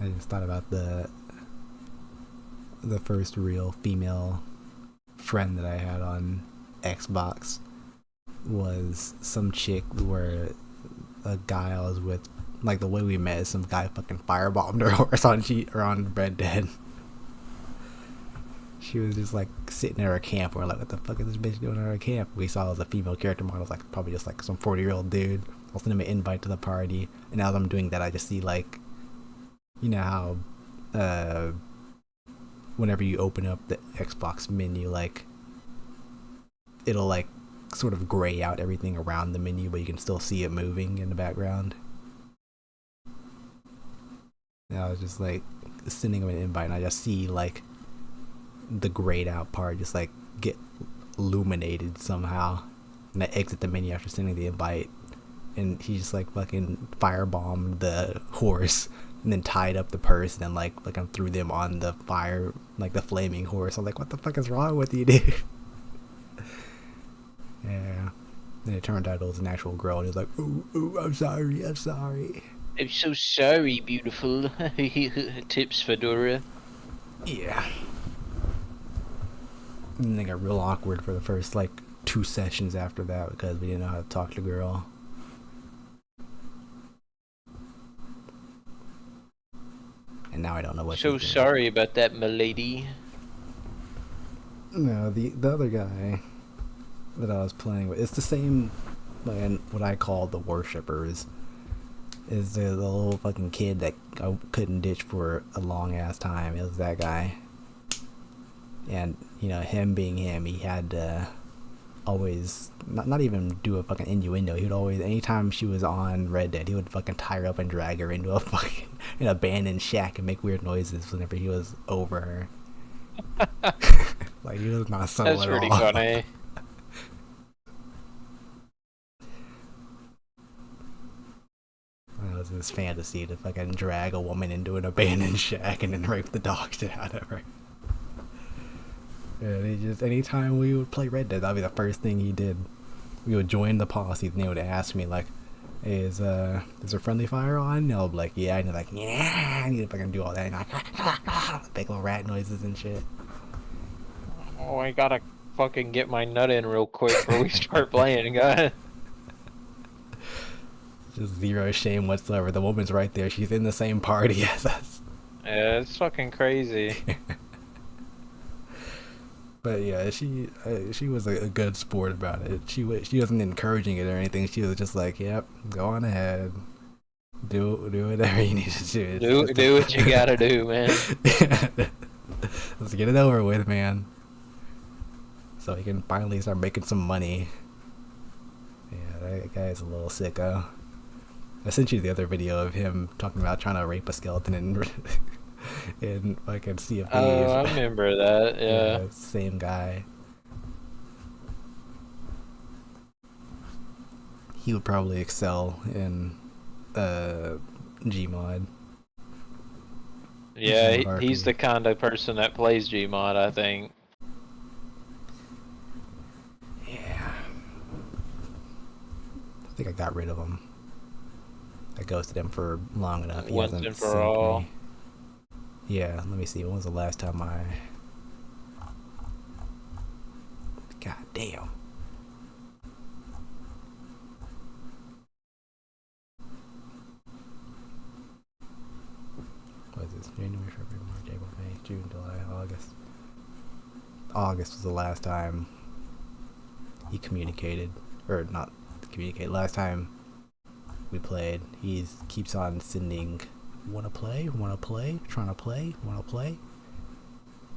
I just thought about the first real female friend that I had on Xbox was some chick where a guy I was with, like the way we met, some guy fucking firebombed her horse on Red Dead. She was just like sitting at her camp. We're like, what the fuck is this bitch doing at her camp? We saw it as a female character model, like probably just like some 40-year-old dude. I'll send him an invite to the party, and as I'm doing that, I just see like, you know how, whenever you open up the Xbox menu, like it'll like sort of gray out everything around the menu, but you can still see it moving in the background. And I was just like sending him an invite, and I just see like the grayed out part just like get illuminated somehow. And I exit the menu after sending the invite, and he just like fucking firebombed the horse and then tied up the person and like threw them on the fire, like the flaming horse. I'm like, what the fuck is wrong with you, dude? Yeah. And it turned out it was an actual girl, and he was like, "Ooh, ooh, I'm sorry, I'm sorry." I'm so sorry, beautiful. Tips, Fedora. Yeah. And then it got real awkward for the first like 2 sessions after that because we didn't know how to talk to the girl. And now I don't know what she's So doing. sorry about that, milady. No, the other guy that I was playing with, it's the same, like what I call the worshippers. Is the little fucking kid that I couldn't ditch for a long ass time. It was that guy. And, you know, him being him, he had to always, not even do a fucking innuendo. He would always, anytime she was on Red Dead, he would fucking tie her up and drag her into a fucking an abandoned shack and make weird noises whenever he was over her. Like, he was not subtle That's at pretty all. funny. It was his fantasy to fucking drag a woman into an abandoned shack and then rape the dog shit out of her. And he just, anytime we would play Red Dead, that'd be the first thing he did. We would join the posse, and they would ask me, like, hey, is there friendly fire on? And I'll be like, yeah. And they're like, yeah. I need to fucking do all that. And like, big little rat noises and shit. Oh, I gotta fucking get my nut in real quick before we start playing, guys. Just zero shame whatsoever. The woman's right there. She's in the same party as us. Yeah, it's fucking crazy. But yeah, she was a good sport about it. She wasn't encouraging it or anything. She was just like, "Yep, go on ahead, do whatever you need to do. It's Do what you gotta do, man. Let's get it over with, man." So he can finally start making some money. Yeah, that guy's a little sicko. I sent you the other video of him talking about trying to rape a skeleton in fucking Sea of Oh, Thieves. I remember that. Yeah. Yeah, same guy. He would probably excel in Gmod. Yeah, Gmod he's RP. the kind of person that plays Gmod, I think. Yeah. I think I got rid of him. I ghosted him for long enough. He Once hasn't and for synced all. me. Yeah, let me see. When was the last time I... God damn. What is this? January, February, March, April, May, June, July, August. August was the last time he communicated. Or not communicate. Last time we played, he keeps on sending, wanna play, trying to play, wanna play.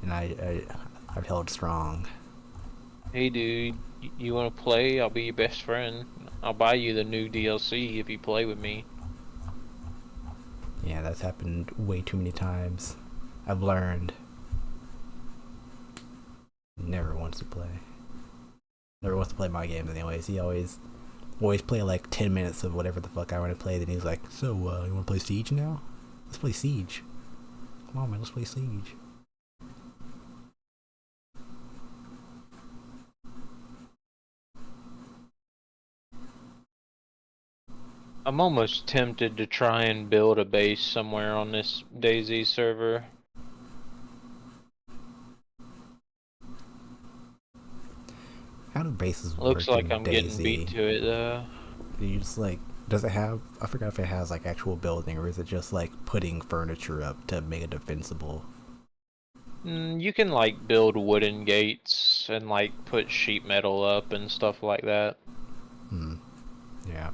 And I've held strong. Hey, dude, you wanna play? I'll be your best friend. I'll buy you the new DLC if you play with me. Yeah, that's happened way too many times. I've learned. Never wants to play. Never wants to play my games anyways. He always play like 10 minutes of whatever the fuck I want to play. Then he's like, so, you want to play Siege now? Let's play Siege. Come on, man, let's play Siege. I'm almost tempted to try and build a base somewhere on this DayZ server. How do bases Looks work like in I'm getting beat DayZ? to it though. Do you just like, does it have, I forgot if it has like actual building, or is it just like putting furniture up to make it defensible? You can like build wooden gates and like put sheet metal up and stuff like that. Yeah.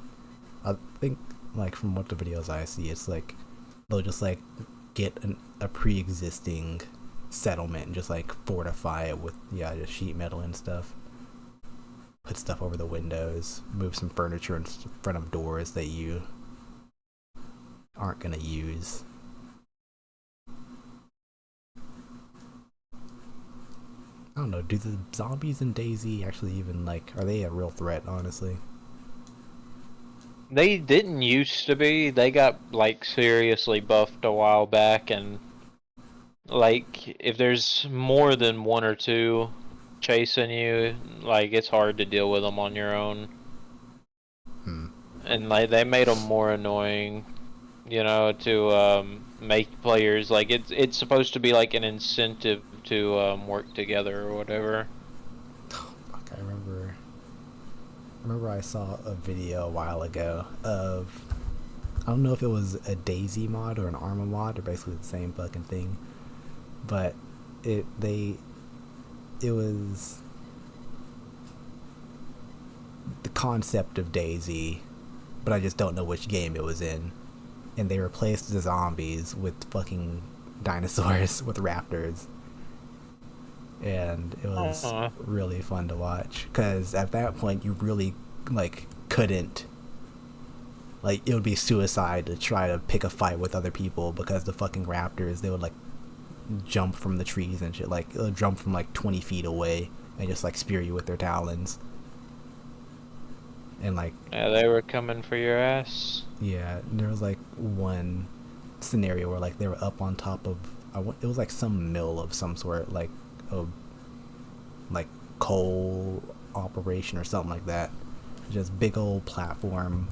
I think like from what the videos I see, it's like they'll just like get a pre-existing settlement and just like fortify it with, yeah, just sheet metal and stuff. Put stuff over the windows, move some furniture in front of doors that you aren't gonna use. I don't know, do the zombies in DayZ actually even like, are they a real threat, honestly? They didn't used to be. They got like seriously buffed a while back, and like if there's more than one or two chasing you, like it's hard to deal with them on your own. And like they made them more annoying, you know, to make players like it's supposed to be like an incentive to work together or whatever. Fuck, I remember I saw a video a while ago of, I don't know if it was a DayZ mod or an Arma mod, they're basically the same fucking thing, but it was the concept of DayZ, but I just don't know which game it was in, and they replaced the zombies with fucking dinosaurs with raptors, and it was really fun to watch because at that point you really like couldn't, like it would be suicide to try to pick a fight with other people because the fucking raptors, they would like jump from the trees and shit, like they'll jump from like 20 feet away and just like spear you with their talons. And like, yeah, they were coming for your ass. Yeah, there was like one scenario where like they were up on top of, it was like some mill of some sort, like a like coal operation or something like that, just big old platform,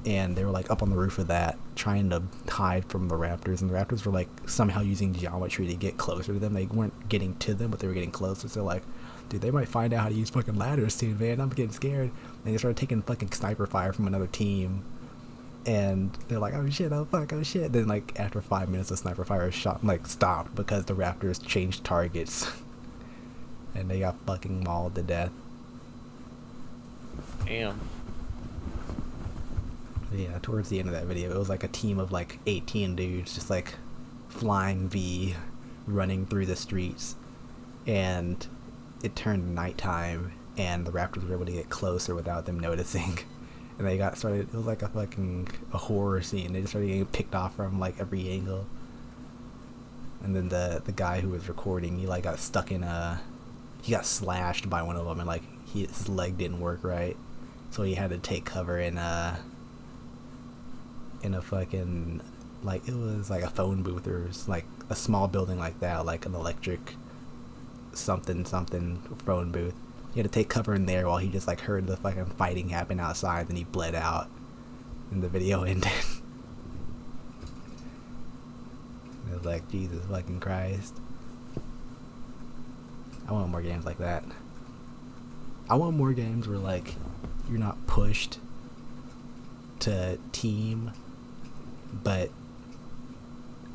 and they were like up on the roof of that trying to hide from the raptors, and the raptors were like somehow using geometry to get closer to them. They weren't getting to them, but they were getting closer. So like, dude, they might find out how to use fucking ladders soon, man. I'm getting scared. And they started taking fucking sniper fire from another team, and they're like, oh shit, oh fuck, oh shit. Then like after 5 minutes, the sniper fire shot like stopped because the raptors changed targets, and they got fucking mauled to death. Damn. Yeah, towards the end of that video, it was like a team of like 18 dudes just like flying V, running through the streets, and it turned nighttime, and the raptors were able to get closer without them noticing. And they got started, it was like a horror scene. They just started getting picked off from like every angle. And then the guy who was recording, he like got stuck in he got slashed by one of them, and like his leg didn't work right, so he had to take cover in a fucking, like, it was like a phone booth or like a small building like that, like an electric something phone booth. He had to take cover in there while he just like heard the fucking fighting happen outside, then he bled out and the video ended. It was like, Jesus fucking Christ. I want more games like that. I want more games where like you're not pushed to team, but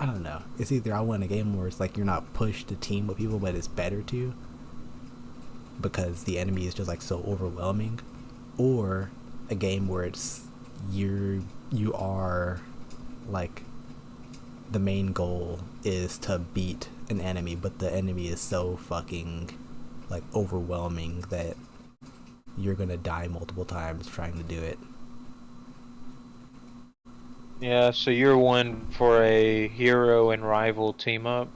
I don't know. It's either I want a game where it's like you're not pushed to team with people, but it's better to, because the enemy is just like so overwhelming, or a game where it's you are like the main goal is to beat an enemy, but the enemy is so fucking like overwhelming that you're gonna die multiple times trying to do it. Yeah, so you're one for a hero and rival team up.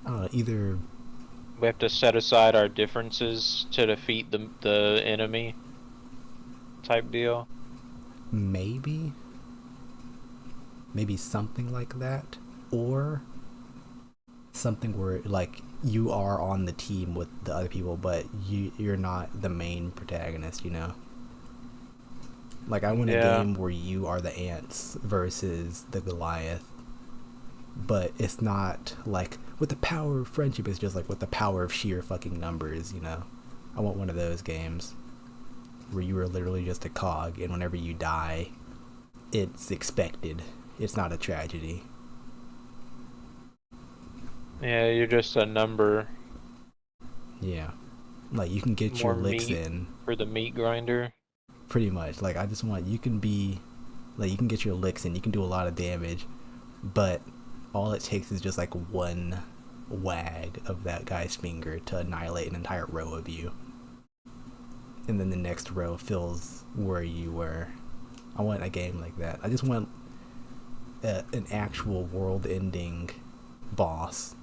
I don't know, either We have to set aside our differences to defeat the enemy type deal. maybe something like that, or something where like you are on the team with the other people, but you're not the main protagonist, you know. Like, I want a Yeah. game where you are the ants versus the Goliath, but it's not like with the power of friendship. It's just like with the power of sheer fucking numbers. You know, I want one of those games where you are literally just a cog, and whenever you die, it's expected. It's not a tragedy. Yeah, you're just a number. Yeah, like you can get your More licks meat in for the meat grinder. pretty much. Like I just want you can be like you can get your licks in. You can do a lot of damage, but all it takes is just like one wag of that guy's finger to annihilate an entire row of you, and then the next row fills where you were. I want a game like that. I just want an actual world-ending boss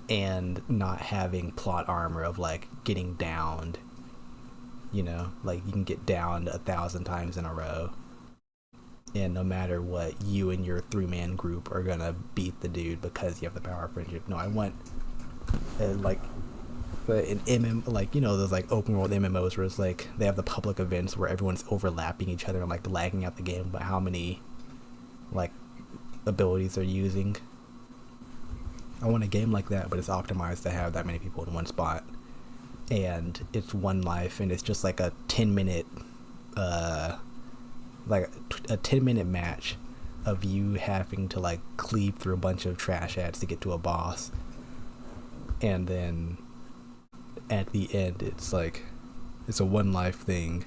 and not having plot armor of like getting downed. You know, like you can get downed 1,000 times in a row, and no matter what, you and your 3-man group are gonna beat the dude because you have the power of friendship. No, I want like an like you know those like open world MMOs where it's like they have the public events where everyone's overlapping each other and like lagging out the game about how many like abilities they're using. I want a game like that, but it's optimized to have that many people in one spot, and it's one life, and it's just like a 10-minute like a 10-minute match of you having to like cleave through a bunch of trash ads to get to a boss, and then at the end it's like it's a one life thing.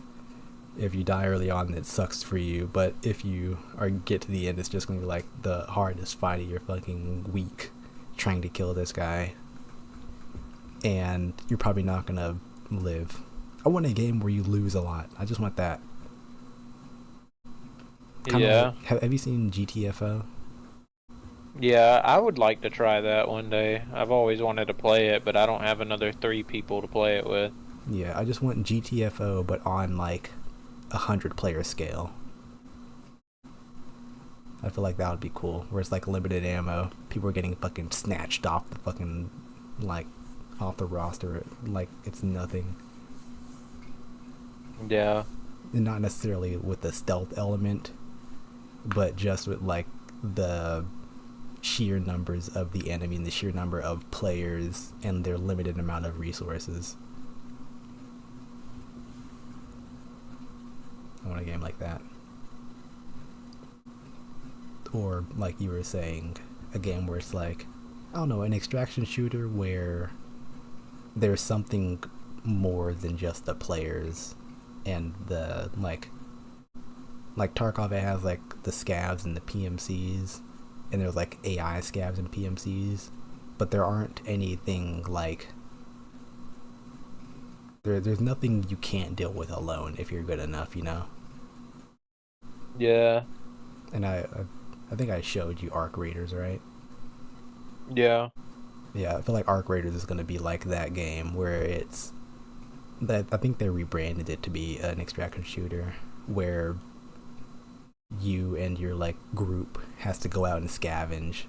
If you die early on, it sucks for you, but if you get to the end, it's just gonna be like the hardest fight of your fucking week trying to kill this guy, and you're probably not gonna live. I want a game where you lose a lot. I just want that. Kinda Yeah. like, have you seen GTFO? Yeah, I would like to try that one day. I've always wanted to play it, but I don't have another 3 people to play it with. Yeah, I just want GTFO, but on like 100-player scale. I feel like that would be cool. Where it's like limited ammo. People are getting fucking snatched off the fucking like off the roster like it's nothing. Yeah. And not necessarily with the stealth element, but just with like the sheer numbers of the enemy and the sheer number of players and their limited amount of resources. I want a game like that. Or like you were saying, a game where it's like, I don't know, an extraction shooter where there's something more than just the players and the like Tarkov, it has like the scavs and the PMCs, and there's like AI scavs and PMCs, but there aren't anything like there's nothing you can't deal with alone if you're good enough, you know. Yeah. And I think I showed you Arc Raiders, right? Yeah. Yeah, I feel like Arc Raiders is gonna be like that game where it's that I think they rebranded it to be an extraction shooter where you and your like group has to go out and scavenge,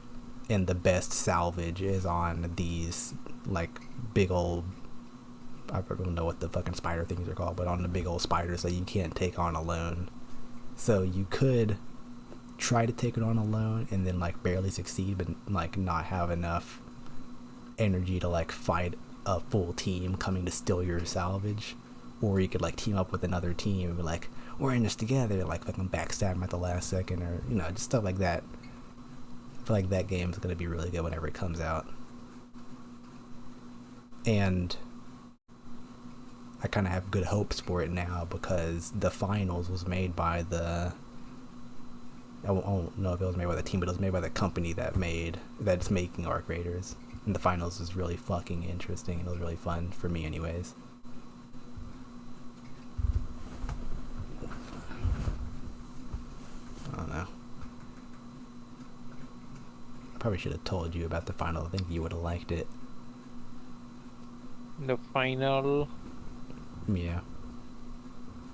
and the best salvage is on these like big old, I don't know what the fucking spider things are called, but on the big old spiders that you can't take on alone. So you could try to take it on alone and then like barely succeed, but like not have enough energy to like fight a full team coming to steal your salvage. Or you could like team up with another team and be like, we're in this together, and like fucking backstab them at the last second, or you know, just stuff like that. I feel like that game's gonna be really good whenever it comes out. And I kind of have good hopes for it now because the finals was made by the I don't know if it was made by the team, but it was made by the company that's making Arc Raiders. And the finals was really fucking interesting, and it was really fun for me anyways. I don't know. I probably should have told you about the final. I think you would have liked it. The final. Yeah.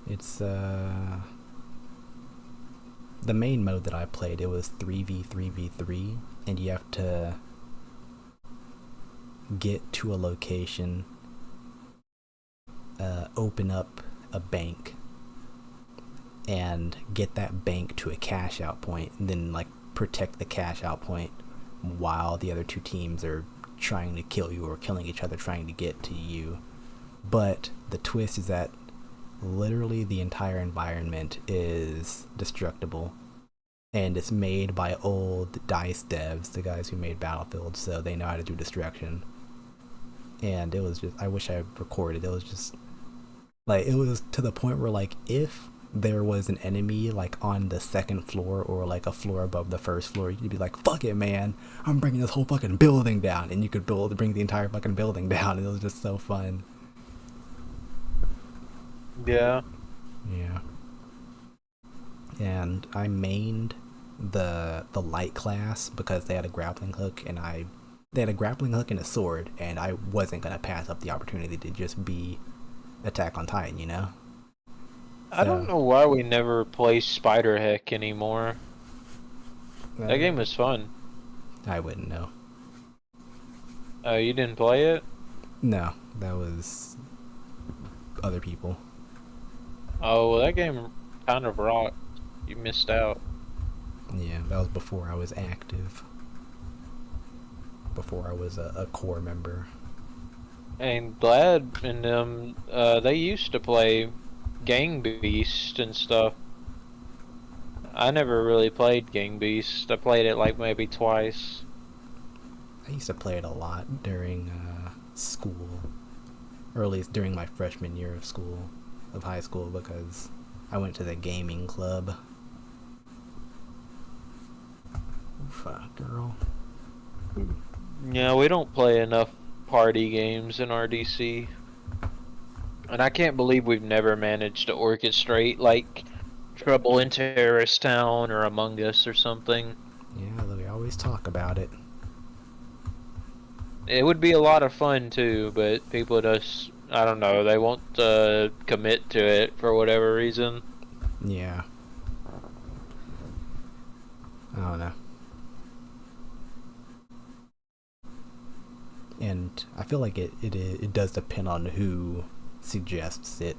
It's the main mode that I played, it was 3v3v3, and you have to get to a location, open up a bank, and get that bank to a cash out point, and then like protect the cash out point while the other two teams are trying to kill you or killing each other trying to get to you. But the twist is that literally the entire environment is destructible, and it's made by old DICE devs, the guys who made Battlefield, so they know how to do destruction. And it was just, I wish I recorded, it was just like, it was to the point where like if there was an enemy like on the second floor or like a floor above the first floor, you'd be like, fuck it, man, I'm bringing this whole fucking building down, and you could bring the entire fucking building down, and it was just so fun. Yeah. Yeah. And I mained the light class because they had a grappling hook, and they had a grappling hook and a sword, and I wasn't gonna pass up the opportunity to just be Attack on Titan, you know? I don't know why we never play Spider Heck anymore. That game was fun. I wouldn't know. Oh, you didn't play it? No, that was other people. Oh, well, that game kind of rocked. You missed out. Yeah, that was before I was active. Before I was a core member. And Glad and them, they used to play Gang Beast and stuff. I never really played Gang Beast. I played it like maybe twice. I used to play it a lot during school, or at least during my freshman year of school, of high school, because I went to the gaming club. Fuck, girl. Yeah, we don't play enough party games in RDC. And I can't believe we've never managed to orchestrate like Trouble in Terrorist Town or Among Us or something. Yeah, we always talk about it. It would be a lot of fun too, but people just, I don't know, they won't commit to it for whatever reason. Yeah. I don't know. And I feel like it does depend on who suggests it,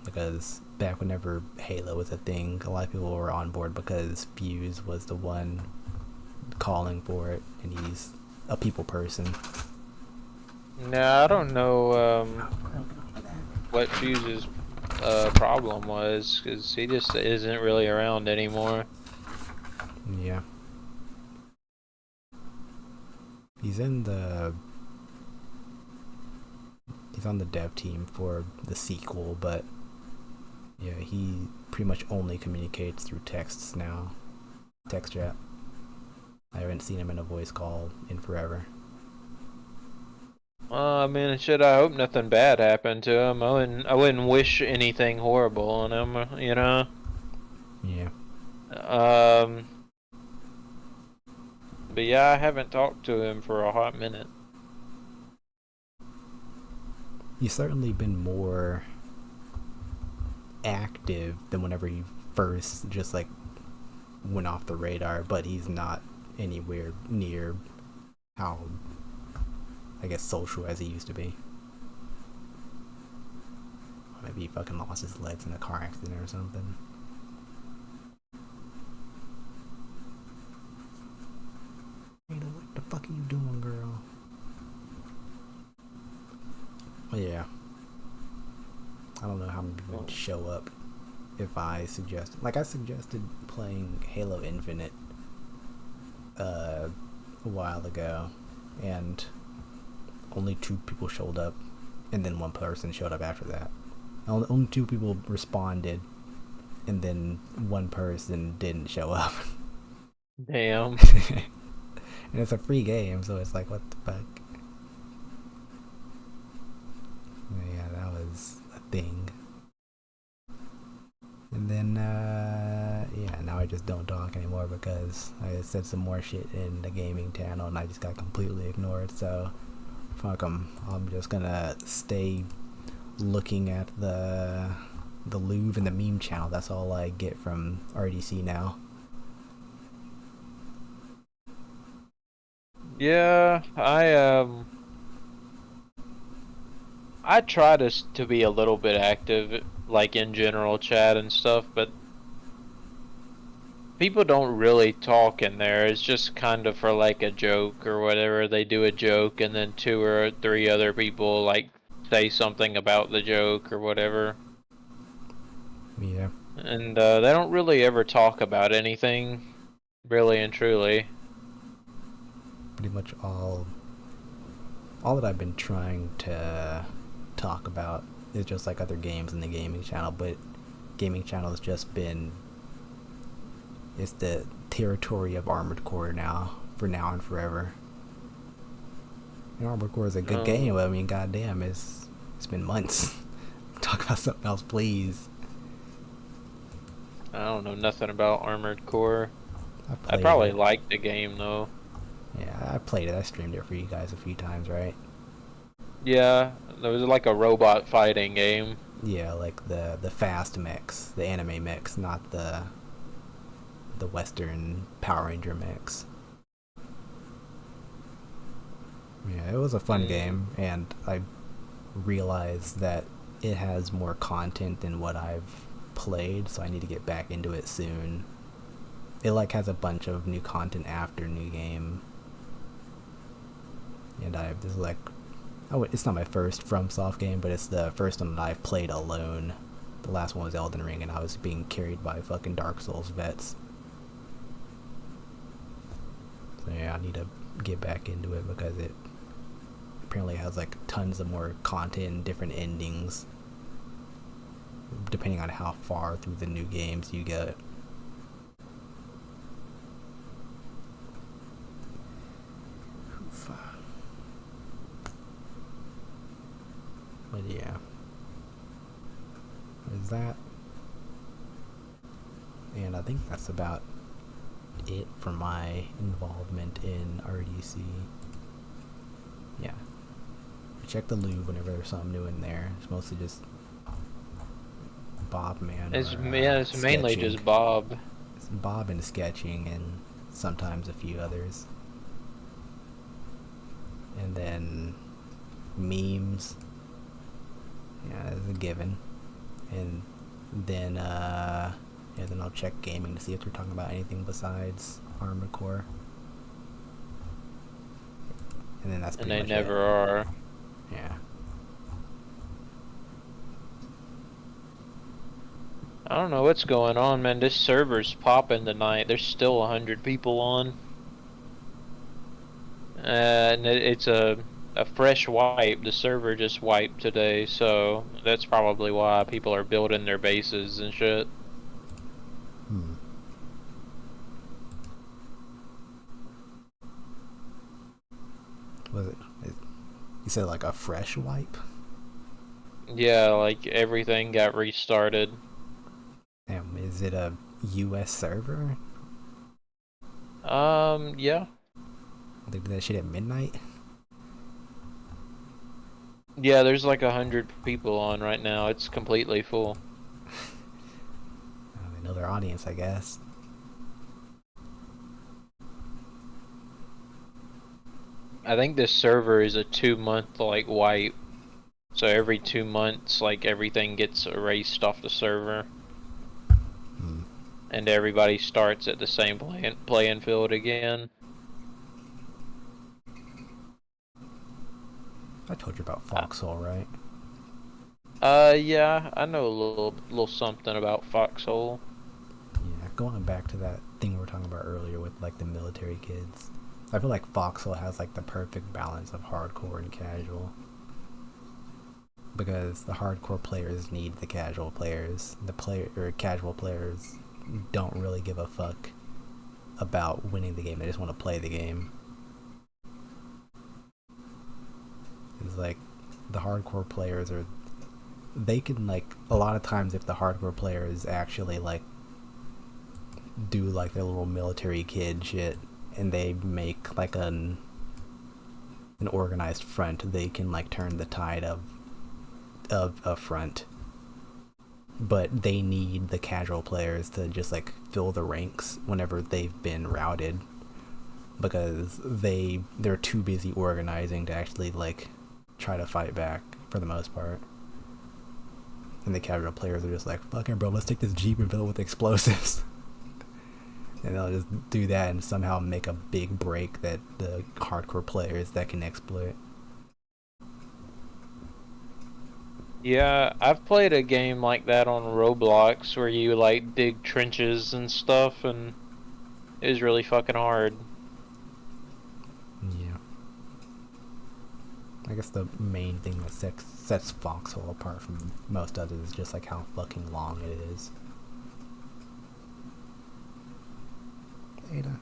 because back whenever Halo was a thing, a lot of people were on board because Fuse was the one calling for it, and he's a people person. No, I don't know what Fuse's problem was, because he just isn't really around anymore. Yeah. He's on the dev team for the sequel, but yeah, he pretty much only communicates through texts now. Text chat. I haven't seen him in a voice call in forever. I mean, shit, I hope nothing bad happened to him. I wouldn't wish anything horrible on him, you know? Yeah. But yeah, I haven't talked to him for a hot minute. He's certainly been more active than whenever he first just like went off the radar, but he's not anywhere near how, I guess, social as he used to be. Maybe he fucking lost his legs in a car accident or something. What the fuck are you doing, girl? Well, yeah. I don't know how many people would show up if I suggested. Like, I suggested playing Halo Infinite a while ago, and only 2 people showed up, and then 1 person showed up after that. Only 2 people responded, and then 1 person didn't show up. Damn. And it's a free game, so it's like, what the fuck? Yeah, that was a thing. And then, yeah, now I just don't talk anymore because I said some more shit in the gaming channel and I just got completely ignored, so fuck 'em. I'm just gonna stay looking at the Louvre and the meme channel. That's all I get from RDC now. Yeah, I try to be a little bit active like in general chat and stuff, but people don't really talk in there. It's just kind of for like a joke or whatever. They do a joke and then two or three other people like say something about the joke or whatever. Yeah. And they don't really ever talk about anything, really and truly. Pretty much all that I've been trying to talk about is just like other games in the gaming channel, but gaming channel has just been, it's the territory of Armored Core now, for now and forever. And Armored Core is a good game, but I mean, goddamn, it's been months. Talk about something else, please. I don't know nothing about Armored Core. I I probably it. like the game though. Yeah, I played it. I streamed it for you guys a few times, right? Yeah, there was like a robot fighting game. Yeah, like the fast mix, the anime mix, not the Western Power Ranger mix. Yeah, it was a fun game, and I realized that it has more content than what I've played, so I need to get back into it soon. It like has a bunch of new content after New Game, and this is like, oh, it's not my first FromSoft game, but it's the first one that I've played alone. The last one was Elden Ring, and I was being carried by fucking Dark Souls vets. So yeah, I need to get back into it because it apparently has like tons of more content and different endings depending on how far through the new games you get. But yeah, there's that, and I think that's about it for my involvement in RDC. Yeah, check the Louvre whenever there's something new in there. It's mostly just Bob Man. It's mainly sketching. just Bob. It's Bob and sketching, and sometimes a few others. And then memes. Yeah, that's a given. And then then I'll check gaming to see if they're talking about anything besides Armored Core. And then that's pretty much it. And they never are. Yeah. I don't know what's going on, man. This server's popping tonight. There's still 100 people on. And it's a fresh wipe. The server just wiped today, so that's probably why people are building their bases and shit. Was it? You said like a fresh wipe? Yeah, like everything got restarted. Damn, is it a US server? Yeah. They did that shit at midnight? Yeah, there's like 100 people on right now. It's completely full. They know their audience, I guess. I think this server is a 2-month like wipe. So every 2 months, like everything gets erased off the server. And everybody starts at the same playing field again. I told you about Foxhole, right? Yeah, I know a little something about Foxhole. Yeah, going back to that thing we were talking about earlier with like the military kids. I feel like Foxhole has like the perfect balance of hardcore and casual. Because the hardcore players need the casual players. Casual players don't really give a fuck about winning the game. They just want to play the game. It's like the hardcore players they can like, a lot of times if the hardcore players actually like do like their little military kid shit and they make like an organized front, they can like turn the tide of a front. But they need the casual players to just like fill the ranks whenever they've been routed, because they're too busy organizing to actually like try to fight back for the most part. And the casual players are just like, fucking bro, let's take this Jeep and fill it with explosives. And they'll just do that and somehow make a big break that the hardcore players that can exploit. Yeah, I've played a game like that on Roblox where you like dig trenches and stuff, and it was really fucking hard. Yeah. I guess the main thing that sets Foxhole apart from most others is just like how fucking long it is. Ada.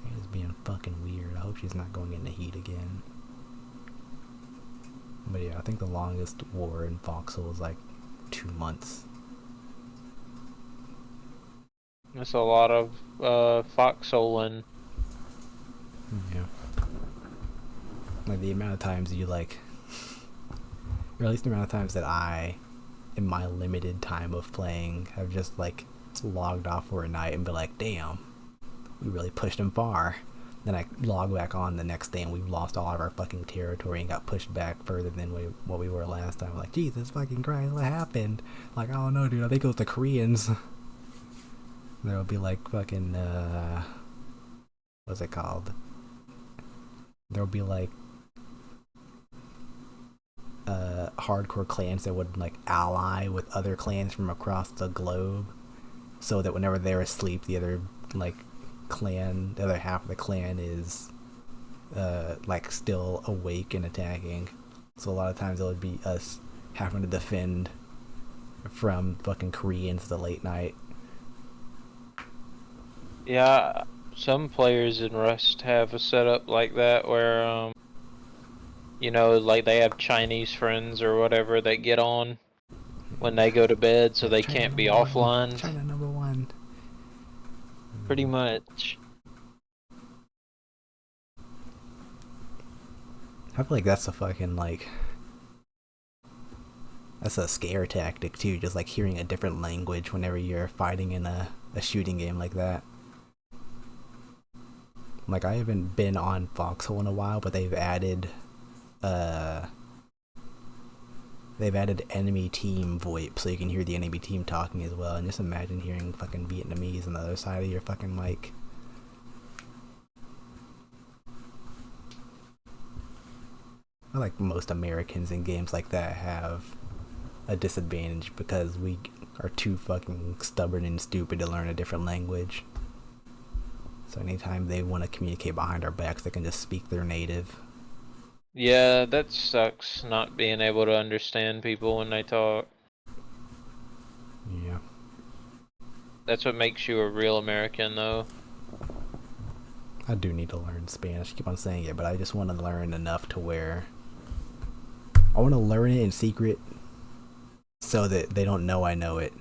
Ada's being fucking weird. I hope she's not going into heat again. But yeah, I think the longest war in Foxhole is like 2 months. That's a lot of foxholing. Yeah. Like the amount of times you like, or at least the amount of times that I, in my limited time of playing, have just like logged off for a night and be like, damn, we really pushed them far. Then I log back on the next day and we've lost all of our fucking territory and got pushed back further than what we were last time. I'm like, Jesus fucking Christ, what happened? Like, I don't know, dude, I think it was the Koreans. There'll be like fucking, what's it called? There'll be like, hardcore clans that would like ally with other clans from across the globe, so that whenever they're asleep, the other like clan, the other half of the clan is like still awake and attacking. So a lot of times it would be us having to defend from fucking Koreans to the late night. Yeah, some players in Rust have a setup like that where you know, like they have Chinese friends or whatever that get on when they go to bed, so they China can't be number one. offline. China number one. Pretty much. I feel like that's a fucking like, that's a scare tactic too, just like hearing a different language whenever you're fighting in a shooting game like that. Like, I haven't been on Foxhole in a while, but they've added enemy team VoIP, so you can hear the enemy team talking as well. And just imagine hearing fucking Vietnamese on the other side of your fucking mic. I feel like most Americans in games like that have a disadvantage because we are too fucking stubborn and stupid to learn a different language. So anytime they want to communicate behind our backs, they can just speak their native. Yeah, that sucks, not being able to understand people when they talk. Yeah. That's what makes you a real American, though. I do need to learn Spanish. I keep on saying it, but I just want to learn enough to where I want to learn it in secret so that they don't know I know it.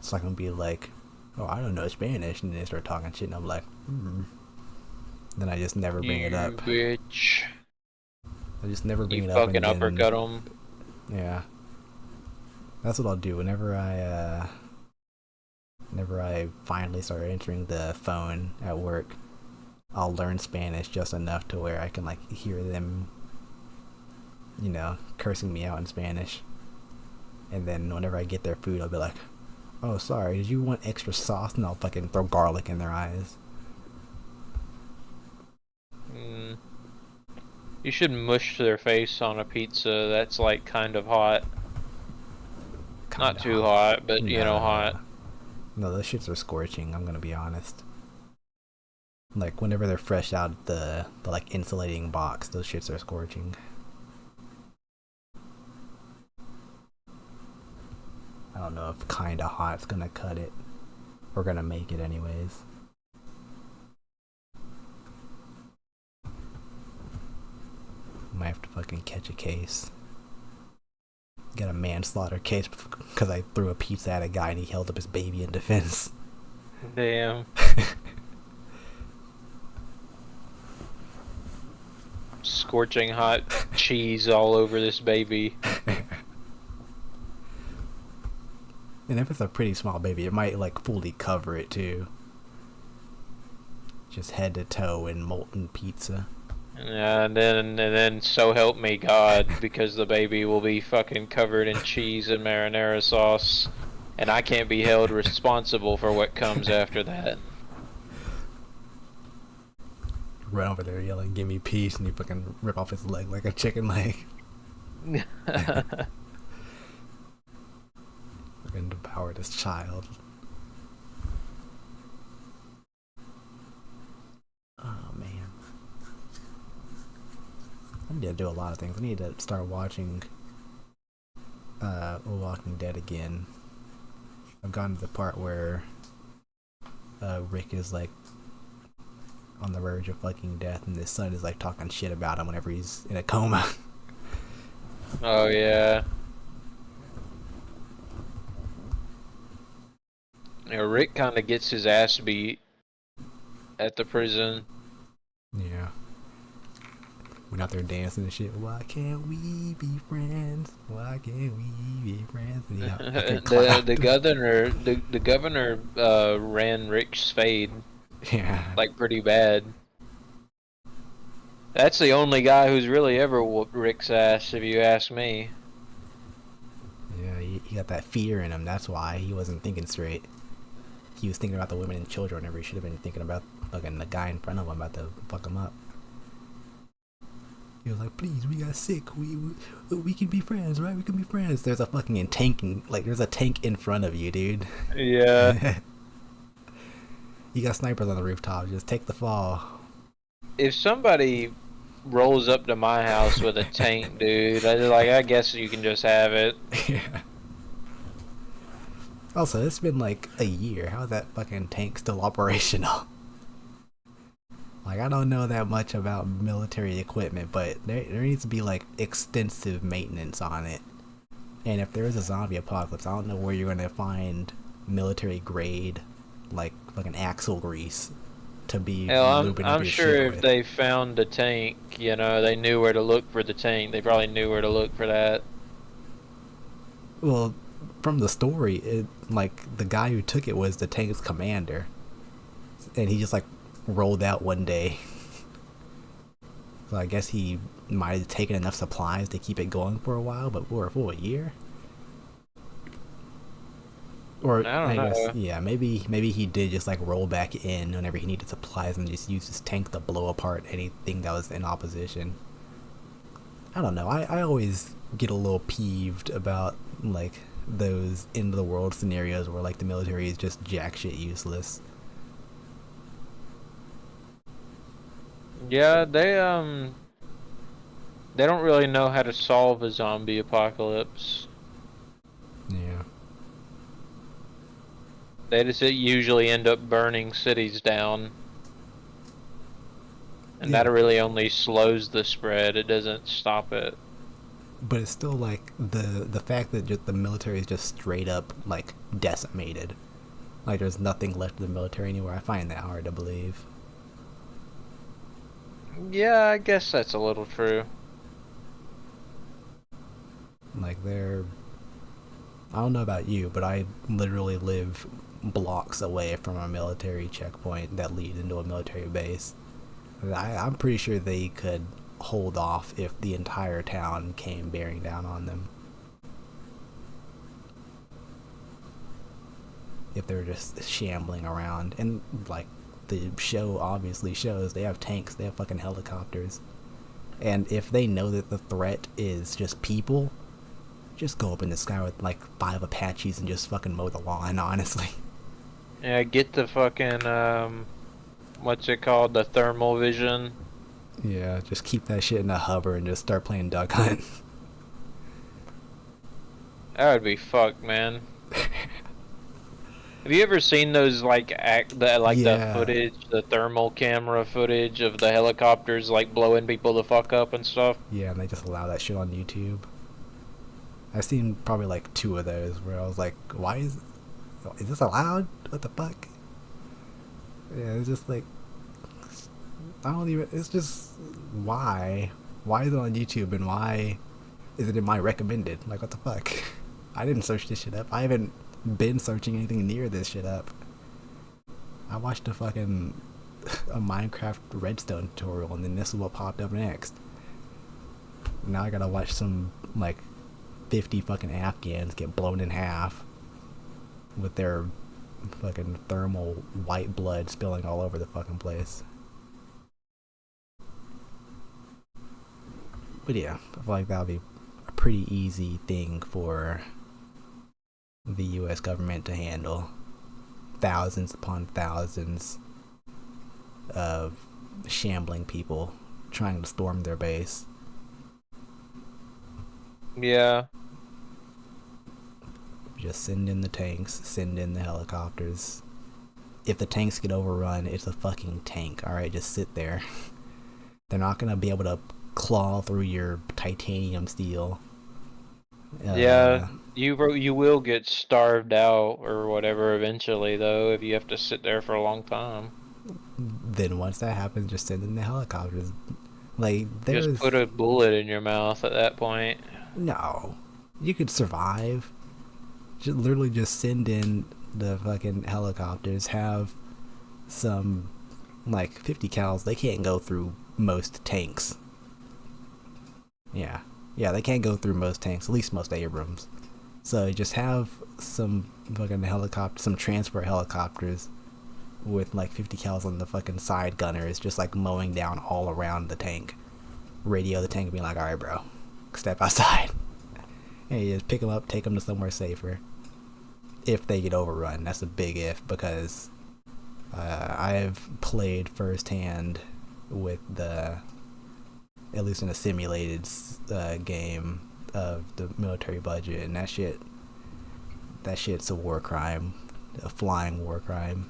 So I can be like, oh, I don't know Spanish, and then they start talking shit, and I'm like, Then I just never bring it up. Bitch. I just never bring You it up. fucking uppercut them. Yeah. That's what I'll do whenever I finally start answering the phone at work. I'll learn Spanish just enough to where I can like hear them, you know, cursing me out in Spanish. And then whenever I get their food, I'll be like, oh, sorry, did you want extra sauce? And I'll fucking throw garlic in their eyes. You should mush their face on a pizza that's like kind of hot. Not too hot, but you know, hot. No, those shits are scorching, I'm gonna be honest. Like, whenever they're fresh out the like insulating box, those shits are scorching. I don't know if kinda hot's gonna cut it. We're gonna make it anyways. Might have to fucking catch a case. Got a manslaughter case because I threw a pizza at a guy and he held up his baby in defense. Damn. Scorching hot cheese all over this baby. And if it's a pretty small baby, it might like fully cover it too. Just head to toe in molten pizza. And then so help me God, because the baby will be fucking covered in cheese and marinara sauce, and I can't be held responsible for what comes after that. Run over there yelling, "Give me peace!" and you fucking rip off his leg like a chicken leg. Fucking devour this child. Oh man, I need to do a lot of things. I need to start watching Walking Dead again. I've gotten to the part where Rick is like on the verge of fucking death, and his son is like talking shit about him whenever he's in a coma. Oh yeah. Yeah, Rick kind of gets his ass beat at the prison. Yeah. Went out there dancing and shit. Why can't we be friends? Why can't we be friends? And he got fucking clapped. The governor ran Rick's fade Yeah. like pretty bad. That's the only guy who's really ever whooped Rick's ass, if you ask me. Yeah, he got that fear in him. That's why he wasn't thinking straight. He was thinking about the women and children whenever he should have been thinking about fucking the guy in front of him about to fuck him up. He was like, "Please, we got sick. We can be friends, right? We can be friends." There's a fucking tank, there's a tank in front of you, dude. Yeah. You got snipers on the rooftop. Just take the fall. If somebody rolls up to my house with a tank, dude, I guess you can just have it. Yeah. Also, it's been like a year. How is that fucking tank still operational? Like, I don't know that much about military equipment, but there needs to be like extensive maintenance on it. And if there is a zombie apocalypse, I don't know where you're gonna find military grade, like fucking axle grease to be Hell, lubing up I'm your sure shit if with. they found the tank, they knew where to look for the tank. They probably knew where to look for that. Well, from the story, like the guy who took it was the tank's commander, and he just like rolled out one day. So I guess he might have taken enough supplies to keep it going for a while, but for a year. Or I don't guess, know. yeah, maybe he did just like roll back in whenever he needed supplies and just use his tank to blow apart anything that was in opposition. I don't know. I always get a little peeved about like those end of the world scenarios where like the military is just jack shit useless. Yeah, they don't really know how to solve a zombie apocalypse. Yeah. They just usually end up burning cities down. And Yeah. that really only slows the spread, it doesn't stop it. But it's still like the fact that just the military is just straight up like decimated. Like there's nothing left of the military anywhere. I find that hard to believe. Yeah, I guess that's a little true. Like I don't know about you, but I literally live blocks away from a military checkpoint that lead into a military base. I'm pretty sure they could hold off if the entire town came bearing down on them. If they're just shambling around. And like the show obviously shows, they have tanks, they have fucking helicopters. And if they know that the threat is just people, just go up in the sky with like 5 Apaches and just fucking mow the lawn, honestly. Yeah, get the fucking, what's it called? The thermal vision. Yeah, just keep that shit in a hover and just start playing Duck Hunt. That would be fucked, man. Have you ever seen those the footage, the thermal camera footage of the helicopters like blowing people the fuck up and stuff? Yeah, and they just allow that shit on YouTube. I've seen probably like 2 of those where I was like, why is this allowed? What the fuck? Yeah, it's just like, it's just, why? Why is it on YouTube and why is it in my recommended? Like, what the fuck? I didn't search this shit up. I haven't been searching anything near this shit up. I watched a fucking a Minecraft Redstone tutorial, and then this is what popped up next. Now I gotta watch some like 50 fucking Afghans get blown in half with their fucking thermal white blood spilling all over the fucking place. But yeah, I feel like that would be a pretty easy thing for the US government to handle. Thousands upon thousands of shambling people trying to storm their base. Yeah. Just send in the tanks, send in the helicopters. If the tanks get overrun, it's a fucking tank, alright? Just sit there. They're not gonna be able to claw through your titanium steel. Yeah, you will get starved out or whatever eventually, though, if you have to sit there for a long time. Then once that happens, just send in the helicopters. Like, there's... Just put a bullet in your mouth at that point. No. You could survive. Just literally just send in the fucking helicopters, have some, like, 50 cals. They can't go through most tanks. Yeah, they can't go through most tanks, at least most Abrams. So just have some fucking some transport helicopters with like 50 cals on the fucking side gunners, just like mowing down all around the tank. Radio the tank, being like, "All right, bro, step outside." And you just pick them up, take them to somewhere safer. If they get overrun, that's a big if, because I've played firsthand with at least in a simulated game of the military budget, and that shit's a war crime, a flying war crime.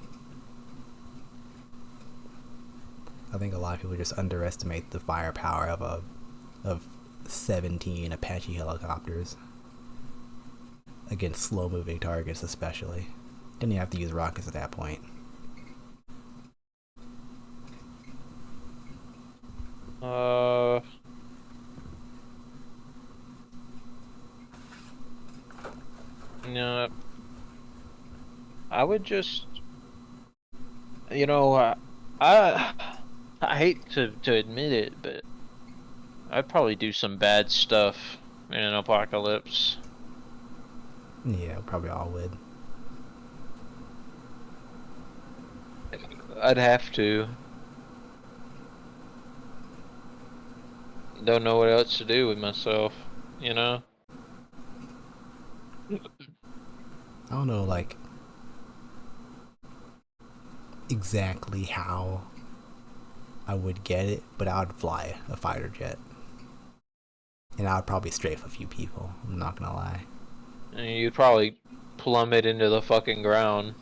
I think a lot of people just underestimate the firepower of 17 Apache helicopters against slow-moving targets, especially. Then you have to use rockets at that point. No, I would just, I hate to admit it, but I'd probably do some bad stuff in an apocalypse. Yeah, probably all would. I'd have to. Don't know what else to do with myself, you know? I don't know, like, exactly how I would get it, but I would fly a fighter jet. And I would probably strafe a few people, I'm not gonna lie. And you'd probably plummet into the fucking ground.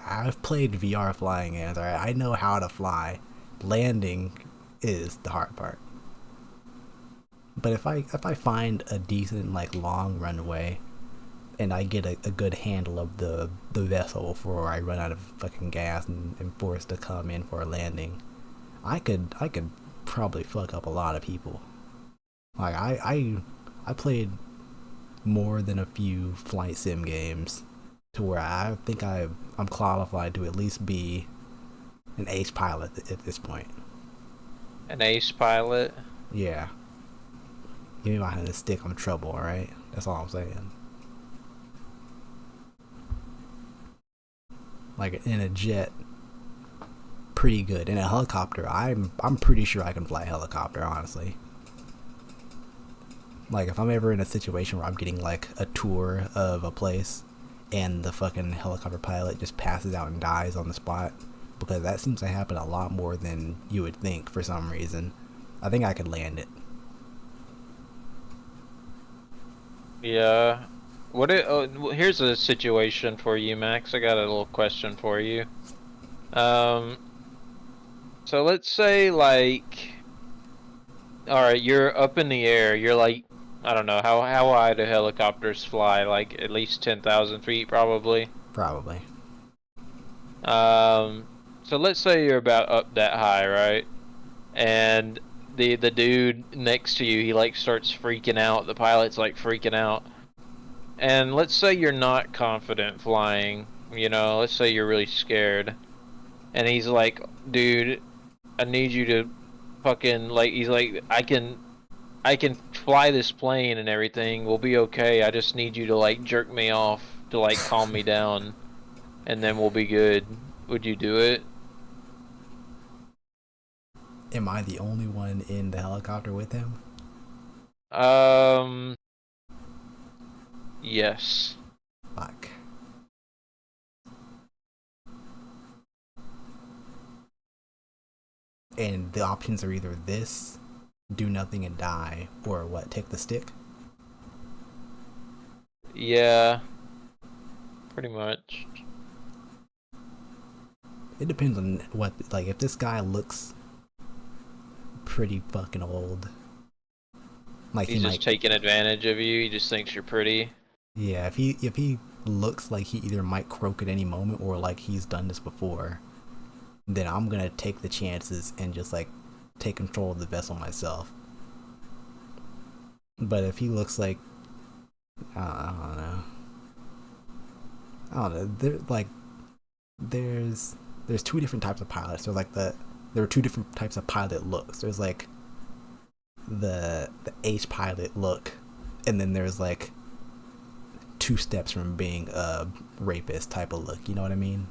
I've played VR flying games, alright? I know how to fly. Landing is the hard part. But if I find a decent, like, long runway, and I get a good handle of the vessel before I run out of fucking gas and forced to come in for a landing, I could probably fuck up a lot of people. Like, I played more than a few flight sim games to where I think I'm qualified to at least be an ace pilot at this point. An ace pilot? Yeah. Give me behind the stick, I'm trouble, alright? That's all I'm saying. Like, in a jet, pretty good. In a helicopter, I'm pretty sure I can fly a helicopter, honestly. Like, if I'm ever in a situation where I'm getting, like, a tour of a place, and the fucking helicopter pilot just passes out and dies on the spot, because that seems to happen a lot more than you would think for some reason, I think I could land it. Yeah. Here's a situation for you, Max. I got a little question for you. So let's say, like, alright, you're up in the air, you're like, I don't know, how high do helicopters fly? Like, at least 10,000 feet, probably? Probably. So let's say you're about up that high, right? And the dude next to you, he, like, starts freaking out, the pilot's, like, freaking out. And let's say you're not confident flying, let's say you're really scared. and he's like, dude, I need you to fucking like. He's like, I can fly this plane and everything. We'll be okay. I just need you to like jerk me off to like calm me down, and then we'll be good. Would you do it? Am I the only one in the helicopter with him? Um, yes. Fuck. And the options are either this, do nothing and die, or what, take the stick? Yeah, pretty much. It depends on what, like, if this guy looks pretty fucking old. Like He's he just might, taking advantage of you. He just thinks you're pretty. yeah. If he looks like he either might croak at any moment or like he's done this before, then I'm gonna take the chances and just like take control of the vessel myself. But if he looks like, I don't know, I don't know. There's two different types of pilots. There are two different types of pilot looks. There's like the H pilot look, and then there's like two steps from being a rapist type of look. You know what I mean?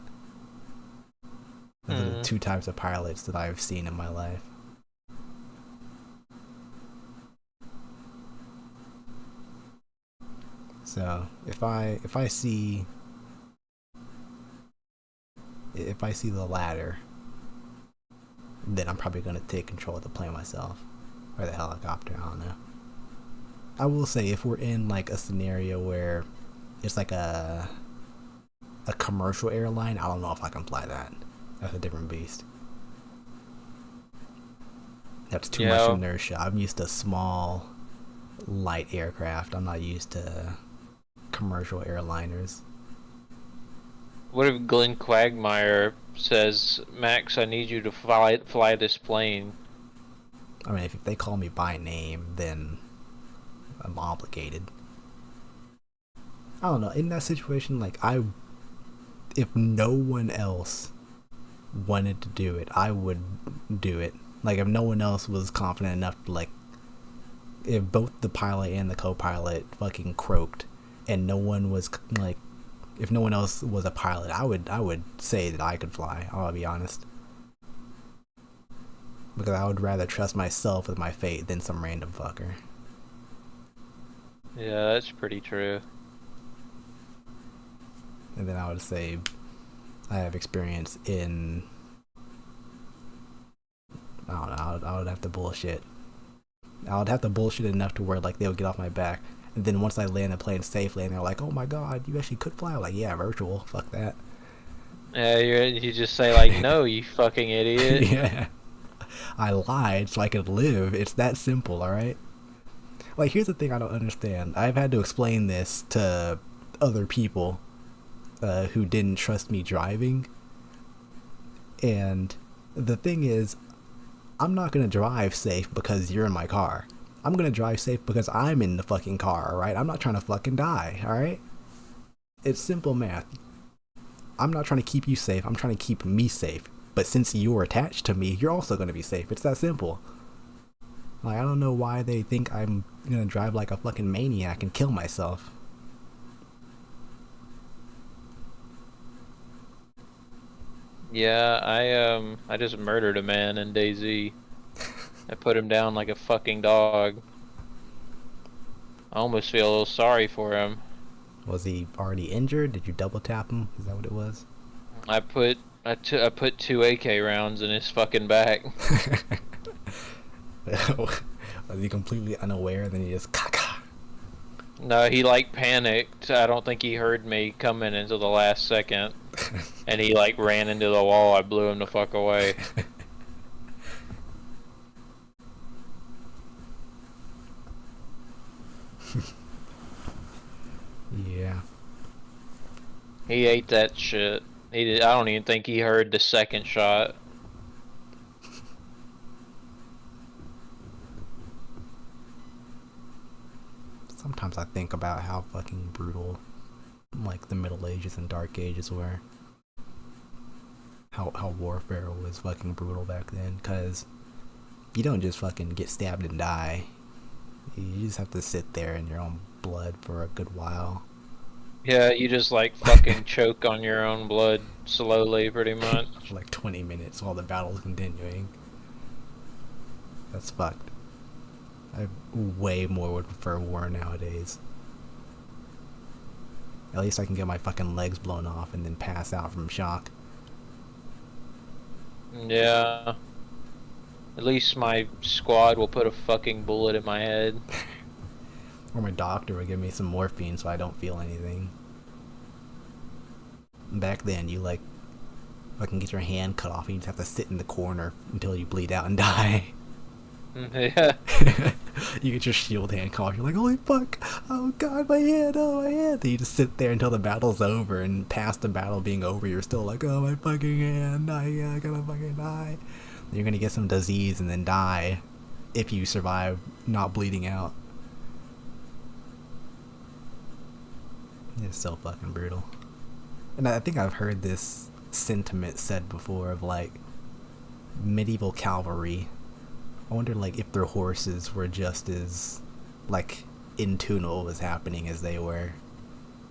Those are the two types of pilots that I've seen in my life. So if I see the latter, then I'm probably gonna take control of the plane myself, or the helicopter. I don't know. I will say if we're in like a scenario where it's like a commercial airline, I don't know if I can fly that. That's a different beast. That's too much inertia. I'm used to small, light aircraft. I'm not used to commercial airliners. What if Glenn Quagmire says, Max, I need you to fly this plane? I mean, if they call me by name, then I'm obligated. I don't know. In that situation, like if no one else wanted to do it, I would do it. Like if no one else was confident enough to like, if both the pilot and the co-pilot fucking croaked, and no one was like, if no one else was a pilot, I would say that I could fly. I'll be honest, because I would rather trust myself with my fate than some random fucker. Yeah, that's pretty true. And then I would say I have experience in, I don't know, I would have to bullshit. I would have to bullshit enough to where like they would get off my back. And then once I land the plane safely and they're like, oh my god, you actually could fly. I'm like, yeah, virtual, fuck that. Yeah, you just say like, no, you fucking idiot. Yeah. I lied so I could live. It's that simple, alright? Like, here's the thing I don't understand. I've had to explain this to other people who didn't trust me driving. And the thing is, I'm not gonna drive safe because you're in my car. I'm gonna drive safe because I'm in the fucking car, alright? I'm not trying to fucking die, alright? It's simple math. I'm not trying to keep you safe, I'm trying to keep me safe. But since you're attached to me, you're also gonna be safe. It's that simple. Like, I don't know why they think I'm gonna drive like a fucking maniac and kill myself. Yeah, I just murdered a man in DayZ. I put him down like a fucking dog. I almost feel a little sorry for him. Was he already injured? Did you double tap him? Is that what it was? I put 2 AK rounds in his fucking back. Was he completely unaware? Then he just caca. No, he like panicked. I don't think he heard me coming until the last second. And he like ran into the wall. I blew him the fuck away. Yeah. He ate that shit. He did. I don't even think he heard the second shot. Sometimes I think about how fucking brutal, like, the Middle Ages and Dark Ages were. how warfare was fucking brutal back then, because you don't just fucking get stabbed and die. You just have to sit there in your own blood for a good while. Yeah, you just like fucking choke on your own blood slowly, pretty much. For like 20 minutes while the battle's continuing. That's fucked. I way more would prefer war nowadays. At least I can get my fucking legs blown off and then pass out from shock. Yeah. At least my squad will put a fucking bullet in my head. Or my doctor would give me some morphine so I don't feel anything. Back then, you like fucking get your hand cut off and you just have to sit in the corner until you bleed out and die. Yeah. You get your shield hand cut off, you're like, holy fuck, oh god, my hand, oh my hand. Then you just sit there until the battle's over, and past the battle being over, you're still like, oh my fucking hand, I gotta fucking die. Then you're gonna get some disease and then die if you survive not bleeding out. It's so fucking brutal. And I think I've heard this sentiment said before of like medieval cavalry. I wonder like if their horses were just as like in tune with what was happening as they were.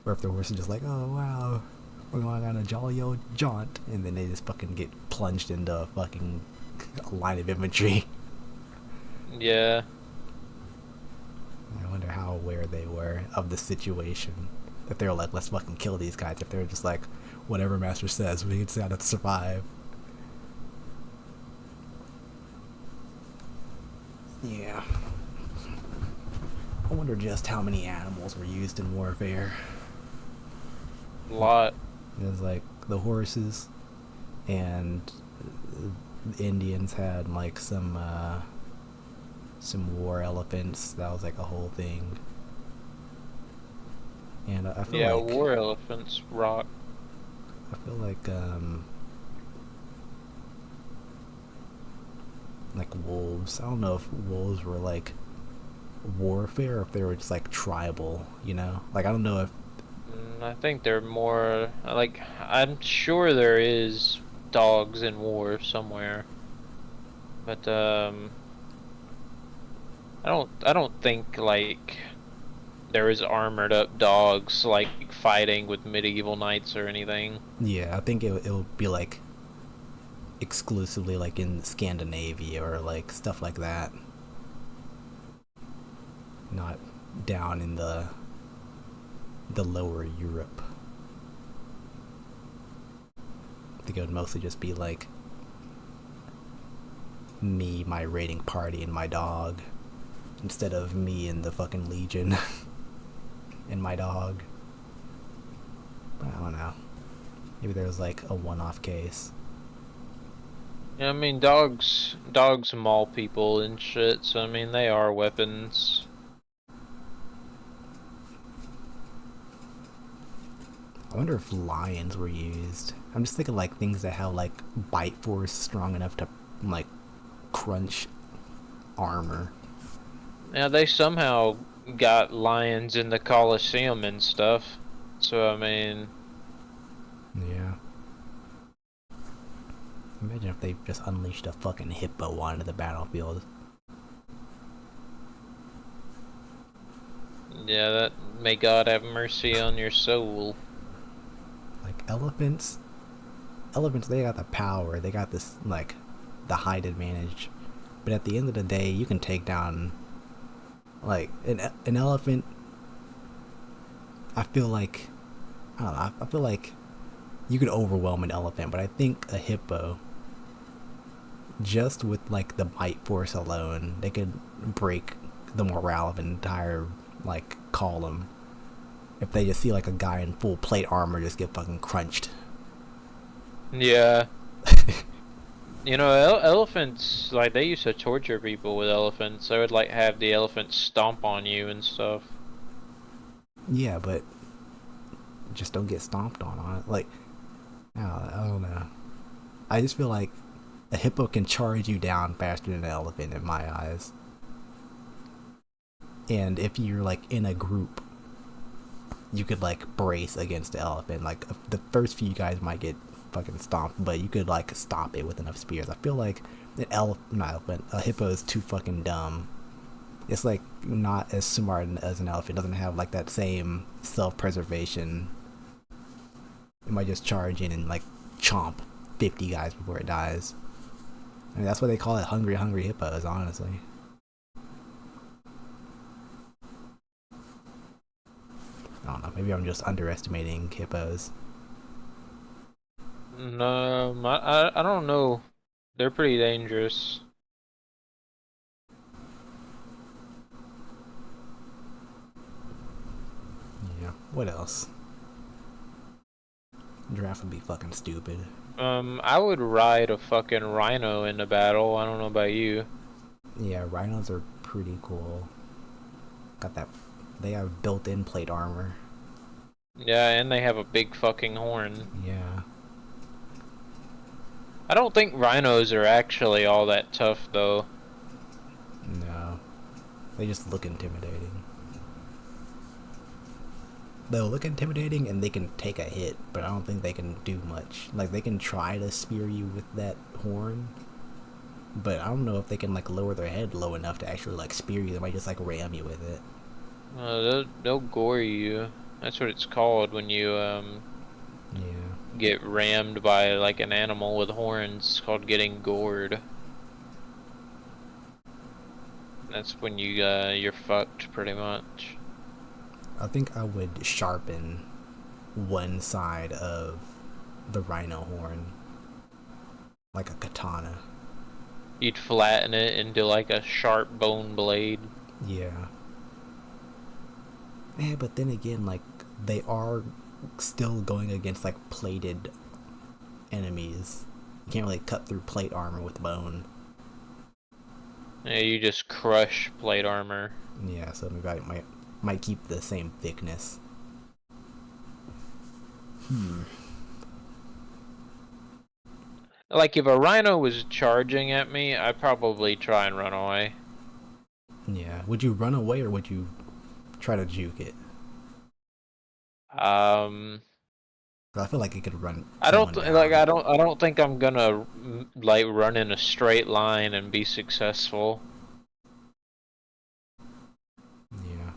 Or if their horses just like, oh wow, we're going on a jolly old jaunt, and then they just fucking get plunged into a fucking line of infantry. Yeah. I wonder how aware they were of the situation. If they were like, let's fucking kill these guys. If they were just like, whatever master says, we just gotta survive. Yeah. I wonder just how many animals were used in warfare. A lot. There's like the horses, and the Indians had like some war elephants. That was like a whole thing. And I feel Yeah, like war elephants rock. I feel like wolves. I don't know if wolves were like warfare or if they were just like tribal, you know? Like I don't know if I think they're more like, I'm sure there is dogs in war somewhere, but I don't think like there is armored up dogs like fighting with medieval knights or anything. yeah, I think it would be like exclusively like in Scandinavia or like stuff like that. Not down in the lower Europe. I think it would mostly just be like me, my raiding party, and my dog, instead of me and the fucking Legion and my dog. But I don't know. Maybe there was like a one-off case. Yeah, I mean dogs maul people and shit, so I mean they are weapons. I wonder if lions were used. I'm just thinking like things that have like bite force strong enough to like crunch armor. Now they somehow got lions in the Colosseum and stuff. So I mean, Yeah. Imagine if they just unleashed a fucking hippo onto the battlefield. yeah, that may God have mercy on your soul. Like elephants, they got the power. They got this like the height advantage. But at the end of the day, you can take down like an elephant. I feel like I don't know. I feel like you could overwhelm an elephant, but I think a hippo, just with like the bite force alone, they could break the morale of an entire like column. If they just see like a guy in full plate armor just get fucking crunched. Yeah. You know, elephants, like, they used to torture people with elephants. They would, like, have the elephant stomp on you and stuff. Yeah, but just don't get stomped on it. Like, I don't know. I just feel like a hippo can charge you down faster than an elephant in my eyes. And if you're like in a group, you could like brace against the elephant. Like the first few guys might get fucking stomp, but you could like stop it with enough spears. I feel like not elephant, a hippo is too fucking dumb. It's like not as smart as an elephant. It doesn't have like that same self-preservation. It might just charge in and like chomp 50 guys before it dies. I mean, that's why they call it hungry hippos, honestly. I don't know, maybe I'm just underestimating hippos. No, I don't know. They're pretty dangerous. Yeah, what else? Giraffe would be fucking stupid. I would ride a fucking rhino into battle. I don't know about you. Yeah, rhinos are pretty cool. Got that. They have built-in plate armor. Yeah, and they have a big fucking horn. Yeah. I don't think rhinos are actually all that tough, though. No. They just look intimidating. They'll look intimidating and they can take a hit, but I don't think they can do much. Like, they can try to spear you with that horn, but I don't know if they can, like, lower their head low enough to actually, like, spear you. They might just, like, ram you with it. They'll gore you. That's what it's called when you, Yeah. get rammed by, like, an animal with horns. It's called getting gored. That's when you're fucked, pretty much. I think I would sharpen one side of the rhino horn like a katana. You'd flatten it into, like, a sharp bone blade. Yeah. Yeah, but then again, like, they are still going against, like, plated enemies. You can't really cut through plate armor with bone. Yeah, you just crush plate armor. Yeah, so maybe I might keep the same thickness. Like, if a rhino was charging at me, I'd probably try and run away. Yeah. Would you run away or would you try to juke it? I feel like it could run. I don't think I'm gonna like run in a straight line and be successful. Yeah.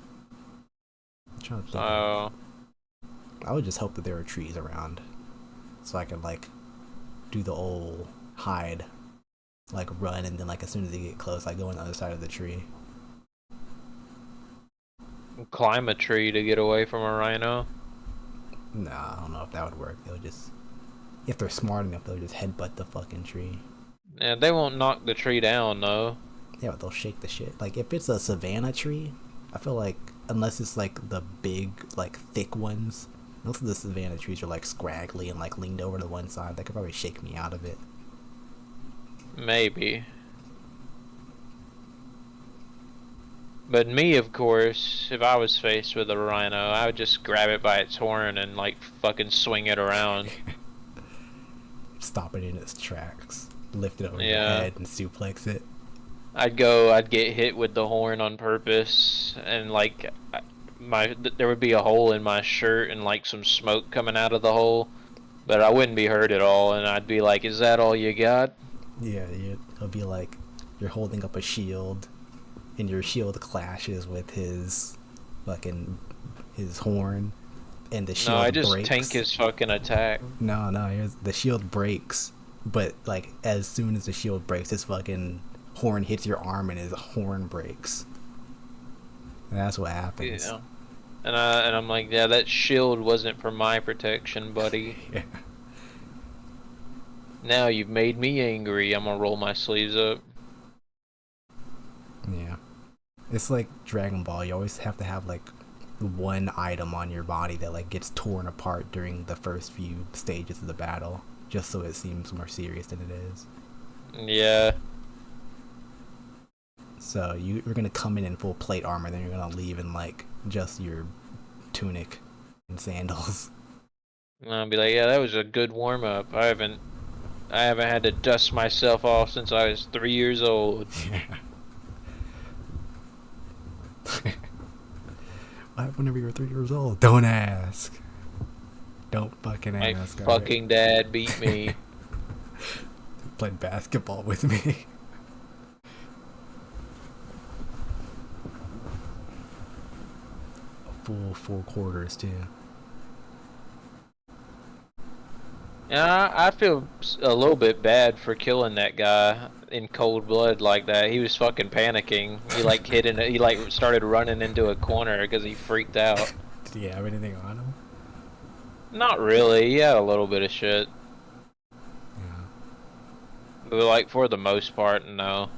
I'm trying to think. So I would just hope that there are trees around, so I could like do the old hide, like run, and then like as soon as they get close, I go on the other side of the tree. climb a tree to get away from a rhino. Nah, I don't know if that would work. They'll just, if they're smart enough, they'll just headbutt the fucking tree. Yeah, they won't knock the tree down though. Yeah, but they'll shake the shit. Like if it's a savanna tree, I feel like unless it's like the big, like thick ones, most of the savanna trees are like scraggly and like leaned over to one side. They could probably shake me out of it. Maybe. But me, of course, if I was faced with a rhino, I would just grab it by its horn and like fucking swing it around. Stop it in its tracks, lift it over your Yeah. head, and suplex it. I'd get hit with the horn on purpose, and like there would be a hole in my shirt and like some smoke coming out of the hole, but I wouldn't be hurt at all, and I'd be like, "Is that all you got?" Yeah, it'll be like you're holding up a shield, and your shield clashes with his horn, and the shield No, I just breaks. tank his fucking attack. No, the shield breaks, but like as soon as the shield breaks, his fucking horn hits your arm, and his horn breaks. And that's what happens. Yeah. And I'm like, yeah, that shield wasn't for my protection, buddy. Yeah. Now you've made me angry. I'm gonna roll my sleeves up. Yeah. It's like Dragon Ball. You always have to have like one item on your body that like gets torn apart during the first few stages of the battle, just so it seems more serious than it is. Yeah. So you're gonna come in full plate armor, then you're gonna leave in like just your tunic and sandals. And I'll be like, yeah, that was a good warm up. I haven't had to dust myself off since I was 3 years old. What happened whenever you were 3 years old? Don't ask. Don't fucking My ask, alright? fucking dad beat me. Played basketball with me. A full 4 quarters, too. Yeah, I feel a little bit bad for killing that guy in cold blood like that. He was fucking panicking. He like he like started running into a corner because he freaked out. Did he have anything on him? Not really. He had a little bit of shit, Yeah. but like for the most part, no.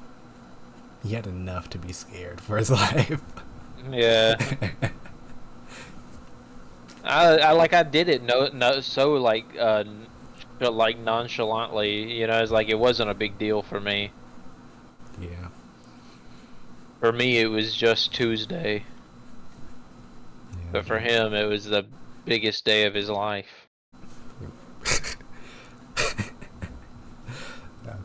He had enough to be scared for his life. Yeah, I did it no so like nonchalantly. You know, it's like it wasn't a big deal for me. Yeah. For me, it was just Tuesday, Yeah. but for him, it was the biggest day of his life.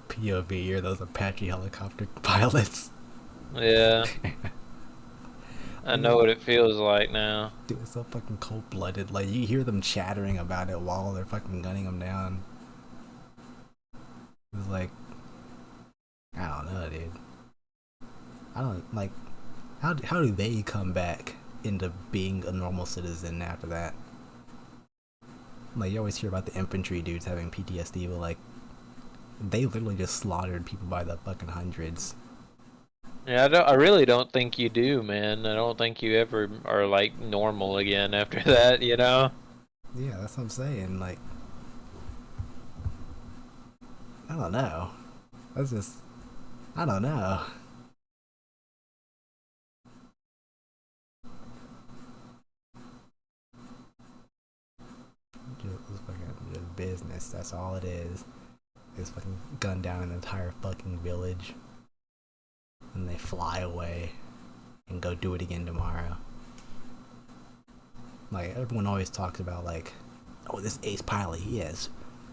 POV, you're those Apache helicopter pilots. Yeah, I know what it feels like now. Dude, it's so fucking cold blooded. Like, you hear them chattering about it while they're fucking gunning them down. It's like, I don't know, dude. I don't, like, how do they come back into being a normal citizen after that? Like, you always hear about the infantry dudes having PTSD, but, like, they literally just slaughtered people by the fucking hundreds. Yeah, I really don't think you do, man. I don't think you ever are like normal again after that, you know? Yeah, that's what I'm saying. Like, I don't know. That's just, I don't know. Just fucking just business. That's all it is. Just fucking gun down an entire fucking village, and they fly away and go do it again tomorrow. Like, everyone always talks about, like, oh, this ace pilot, he has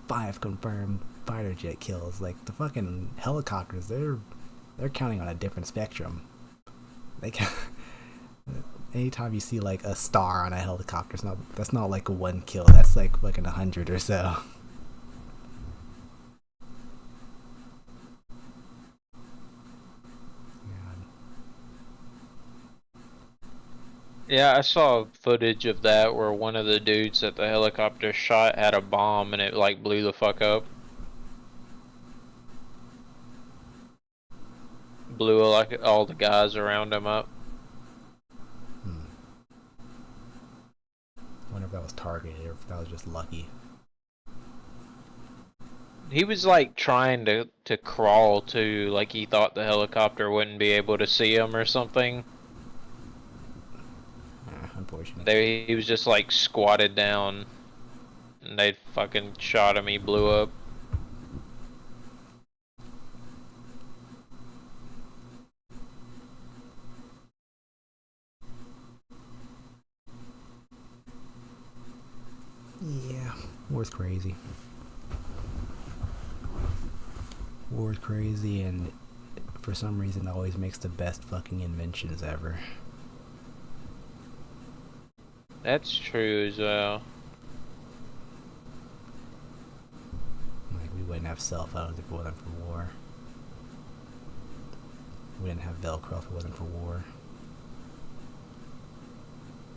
5 confirmed fighter jet kills. Like, the fucking helicopters, they're counting on a different spectrum. They can anytime you see like a star on a helicopter, that's not like a 1 kill. That's like fucking 100 or so. Yeah, I saw footage of that where one of the dudes that the helicopter shot had a bomb and it like blew the fuck up. Blew like all the guys around him up. Hmm. I wonder if that was targeted or if that was just lucky. He was like trying to crawl to, like he thought the helicopter wouldn't be able to see him or something. Unfortunate. He was just like squatted down and they fucking shot him, he blew up. Yeah, war's crazy. War's crazy, and for some reason, it always makes the best fucking inventions ever. That's true as well. Like, we wouldn't have cell phones if it wasn't for war. We didn't have Velcro if it wasn't for war.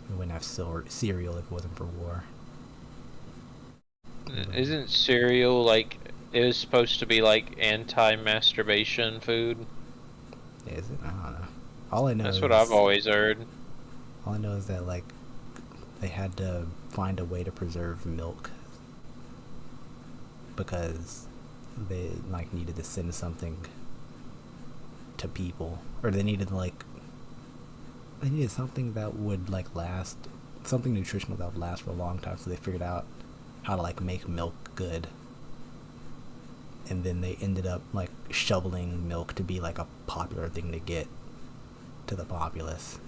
We wouldn't have cereal if it wasn't for war. Isn't cereal like, it was supposed to be like anti-masturbation food? Is it? I don't know. All I know That's is what I've always heard. all I know is that, like, they had to find a way to preserve milk because they like needed to send something to people, or they needed something that would like last, something nutritional that would last for a long time. So they figured out how to like make milk good, and then they ended up like shoveling milk to be like a popular thing to get to the populace.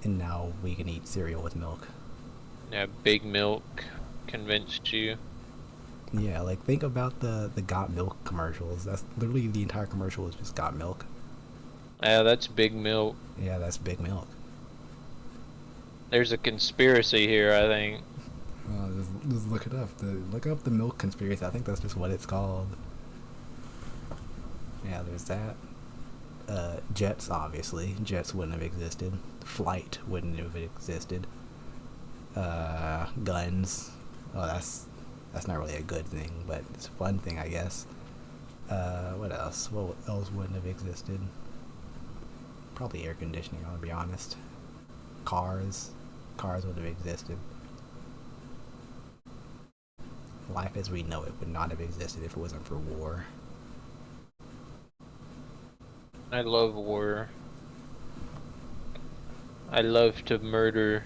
And now we can eat cereal with milk. Yeah, Big Milk convinced you. Yeah, like think about the Got Milk commercials. That's literally the entire commercial is just Got Milk. Yeah, that's Big Milk. Yeah, that's Big Milk. There's a conspiracy here, I think. Just look it up. Look up the milk conspiracy. I think that's just what it's called. Yeah, there's that. Jets, obviously. Jets wouldn't have existed. Flight wouldn't have existed. Guns. Oh, that's not really a good thing, but it's a fun thing, I guess. What else? What else wouldn't have existed? Probably air conditioning, I'll be honest. Cars. Cars would have existed. Life as we know it would not have existed if it wasn't for war. I love war. I love to murder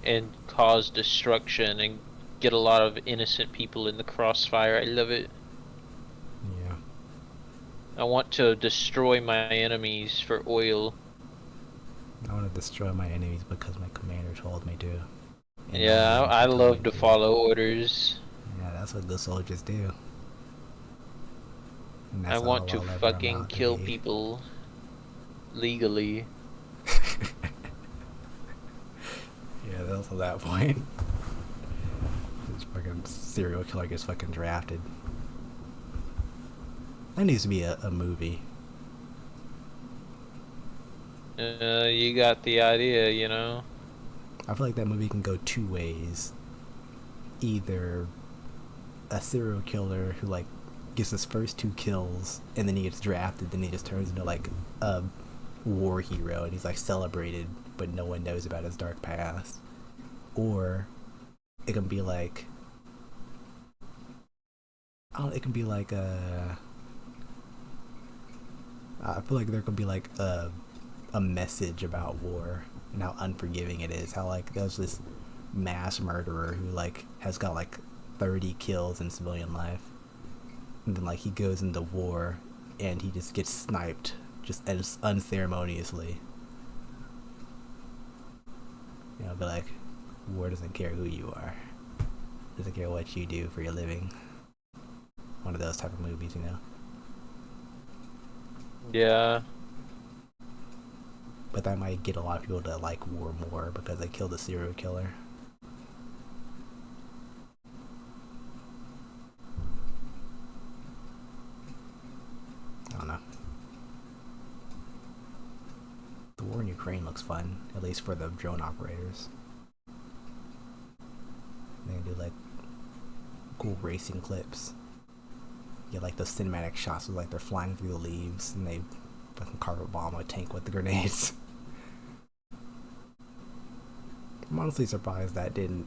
and cause destruction and get a lot of innocent people in the crossfire. I love it. Yeah. I want to destroy my enemies for oil. I want to destroy my enemies because my commander told me to. And Yeah, I love to follow orders. Yeah, that's what good soldiers do. And I that's want all to I'll ever fucking amount to kill be. people legally. Yeah, that's at that point. This fucking serial killer gets fucking drafted. That needs to be a movie. You got the idea, you know? I feel like that movie can go two ways. Either a serial killer who like gets his first two kills and then he gets drafted, then he just turns into like a war hero and he's like celebrated but no one knows about his dark past. Or it can be like it can be like I feel like there could be like a message about war and how unforgiving it is. How like there's this mass murderer who like has got like 30 kills in civilian life, and then like he goes into war and he just gets sniped just unceremoniously. You know, but like war doesn't care who you are, doesn't care what you do for your living. One of those type of movies, you know. Yeah. But that might get a lot of people to like war more because they killed a serial killer. I don't know. The war in Ukraine looks fun, at least for the drone operators. They can do like cool racing clips. Get like those cinematic shots of like they're flying through the leaves and they fucking carpet bomb a tank with the grenades. I'm honestly surprised that didn't,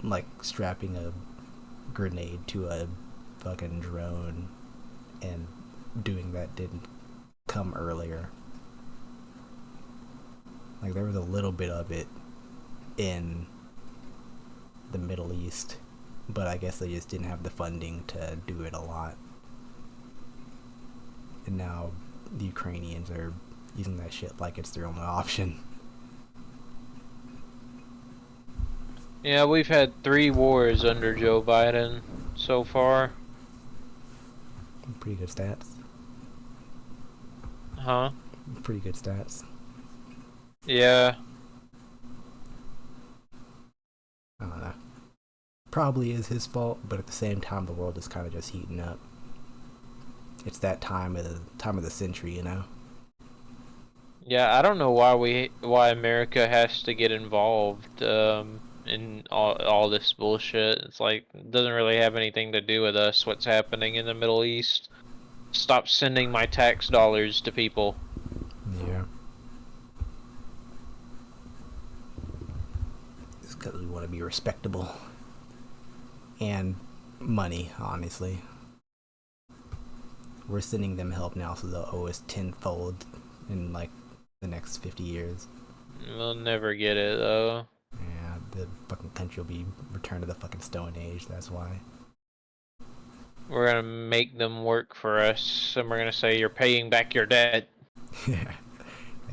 like, strapping a grenade to a fucking drone and doing that didn't come earlier. Like, there was a little bit of it in the Middle East, but I guess they just didn't have the funding to do it a lot. And now the Ukrainians are using that shit like it's their only option. Yeah, we've had 3 wars under Joe Biden so far. Pretty good stats. Huh? Pretty good stats. Yeah. I don't know. Probably is his fault, but at the same time, the world is kind of just heating up. It's that time of the century, you know. Yeah, I don't know why America has to get involved in all this bullshit. It's like it doesn't really have anything to do with us what's happening in the Middle East. Stop sending my tax dollars to people. Yeah. It's because we want to be respectable. And money, honestly. We're sending them help now, so they'll owe us tenfold in like the next 50 years. We'll never get it though. Yeah, the fucking country will be returned to the fucking Stone Age, that's why. We're gonna make them work for us, and we're gonna say you're paying back your debt. Yeah.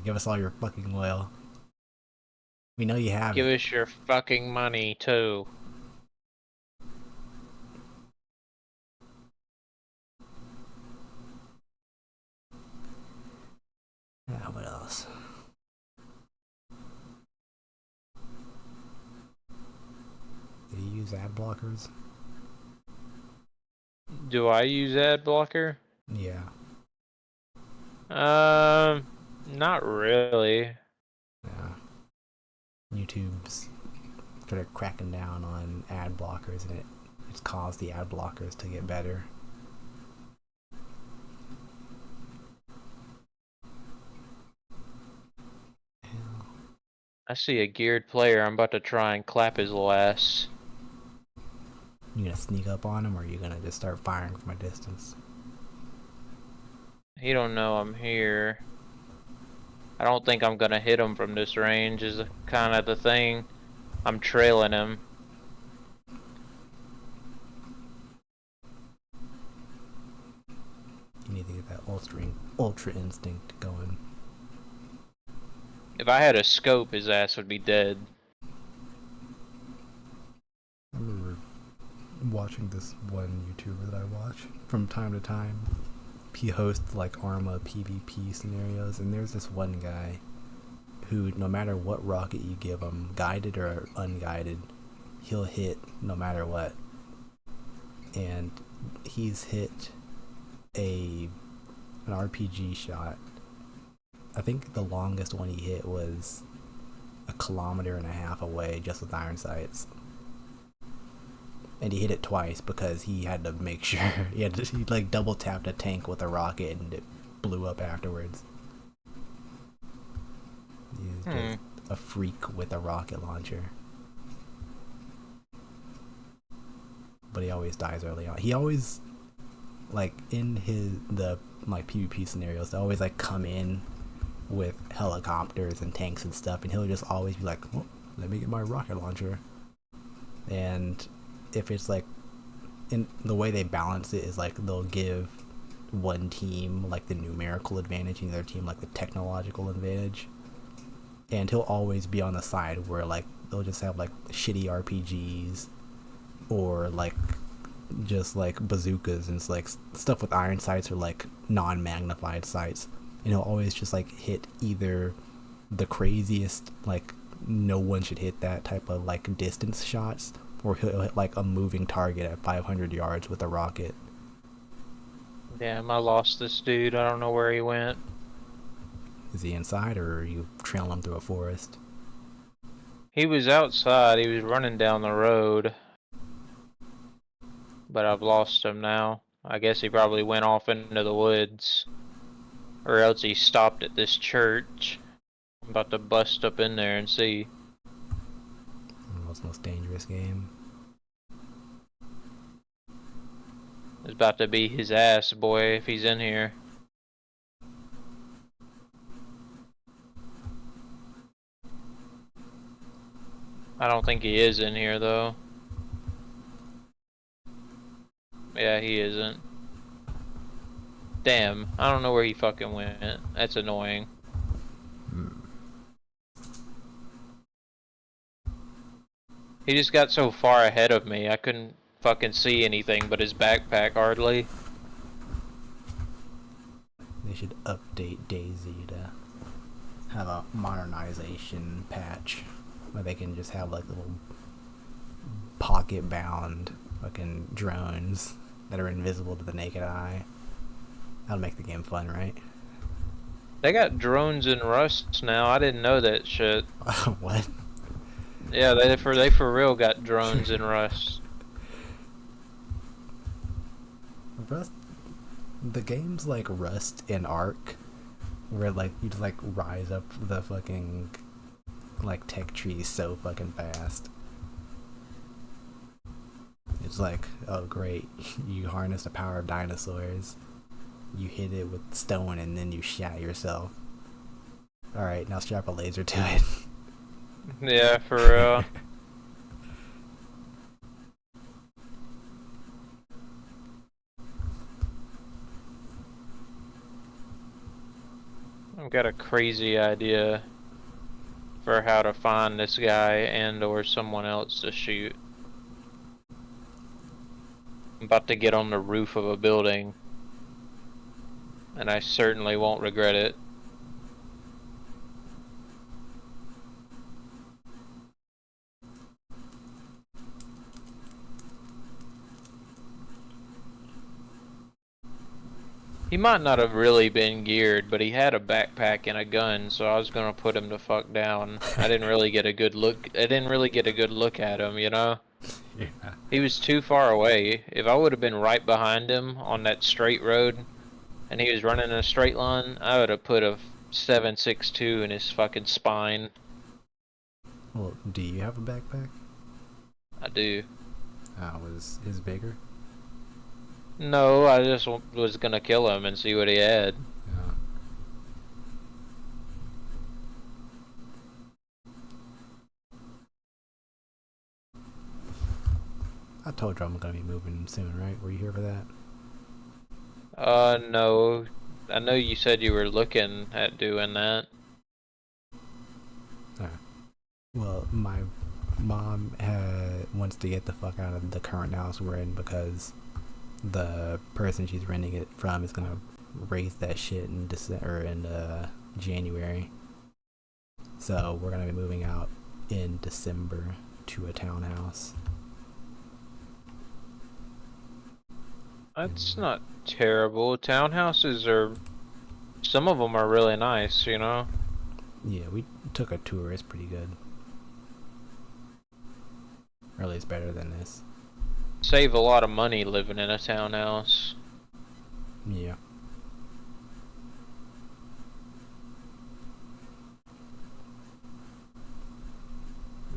Give us all your fucking oil. We know you have Give it. us your fucking money too. Yeah, what else? Did he use use ad blockers? Do I use ad blocker? Yeah. Not really. Yeah. YouTube's sort of cracking down on ad blockers, and it's caused the ad blockers to get better. I see a geared player. I'm about to try and clap his little ass. You gonna sneak up on him, or are you gonna just start firing from a distance? He don't know I'm here. I don't think I'm gonna hit him from this range is kind of the thing. I'm trailing him. You need to get that ultra instinct going. If I had a scope, his ass would be dead. I remember watching this one YouTuber that I watch from time to time. He hosts like Arma PvP scenarios, and there's this one guy who, no matter what rocket you give him, guided or unguided, he'll hit no matter what. And he's hit an RPG shot. I think the longest one he hit was 1.5 kilometers away just with iron sights. And he hit it twice because he had to make sure he like double tapped a tank with a rocket and it blew up afterwards. He's just a freak with a rocket launcher. But he always dies early on. He always, like, in the PvP scenarios, they always like come in with helicopters and tanks and stuff, and he'll just always be like, well, let me get my rocket launcher. And if it's like, in the way they balance it is like they'll give one team like the numerical advantage and the other team like the technological advantage, and he'll always be on the side where like they'll just have like shitty RPGs or like just like bazookas and like stuff with iron sights or like non-magnified sights, and he'll always just like hit either the craziest like no one should hit that type of like distance shots, or he'll hit like a moving target at 500 yards with a rocket. Damn, I lost this dude. I don't know where he went. Is he inside, or are you trailing him through a forest? He was outside. He was running down the road. But I've lost him now. I guess he probably went off into the woods. Or else he stopped at this church. I'm about to bust up in there and see. The world's most dangerous game. It's about to be his ass, boy, if he's in here. I don't think he is in here, though. Yeah, he isn't. Damn, I don't know where he fucking went. That's annoying. He just got so far ahead of me, I couldn't fucking see anything but his backpack hardly. They should update DayZ to have a modernization patch where they can just have like little pocket bound fucking drones that are invisible to the naked eye. That'll make the game fun, right? They got drones in Rust now. I didn't know that shit. What? Yeah, they for real got drones in Rust. Rust, the games like Rust and Ark, where like you just like rise up the fucking like tech tree so fucking fast. It's like, oh great, you harness the power of dinosaurs, you hit it with stone and then you shat yourself. Alright, now strap a laser to it. Yeah, for real. I've got a crazy idea for how to find this guy and or someone else to shoot. I'm about to get on the roof of a building, and I certainly won't regret it. He might not have really been geared, but he had a backpack and a gun, so I was gonna put him the fuck down. I didn't really get a good look. I didn't really get a good look at him, you know. Yeah. He was too far away. If I would have been right behind him on that straight road, and he was running in a straight line, I would have put a 7.62 in his fucking spine. Well, do you have a backpack? I do. Was his bigger? No, I just was gonna kill him and see what he had. Yeah. I told you I'm gonna be moving soon, right? Were you here for that? No. I know you said you were looking at doing that. Well, my mom wants to get the fuck out of the current house we're in because the person she's renting it from is gonna raise that shit in January. So we're gonna be moving out in December to a townhouse. That's not terrible. Townhouses are... Some of them are really nice, you know? Yeah, we took a tour. It's pretty good. Or at least better than this. Save a lot of money living in a townhouse. Yeah.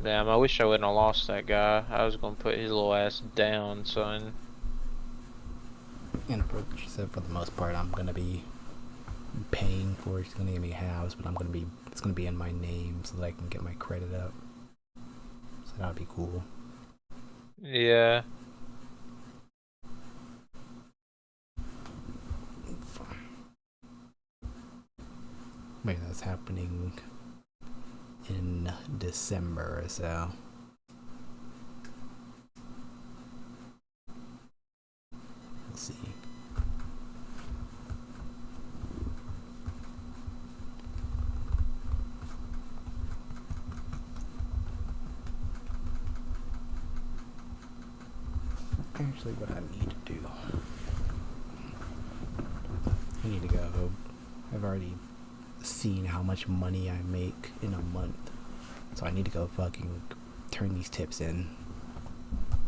Damn, I wish I wouldn't have lost that guy. I was gonna put his little ass down, son. And she said for the most part I'm gonna be paying for it. She's gonna give me halves, but it's gonna be in my name so that I can get my credit up. So that would be cool. Yeah. Maybe that's happening in December or so. We'll see. Actually, what I need to do, I need to go. I've already seen how much money I make in a month, so I need to go fucking turn these tips in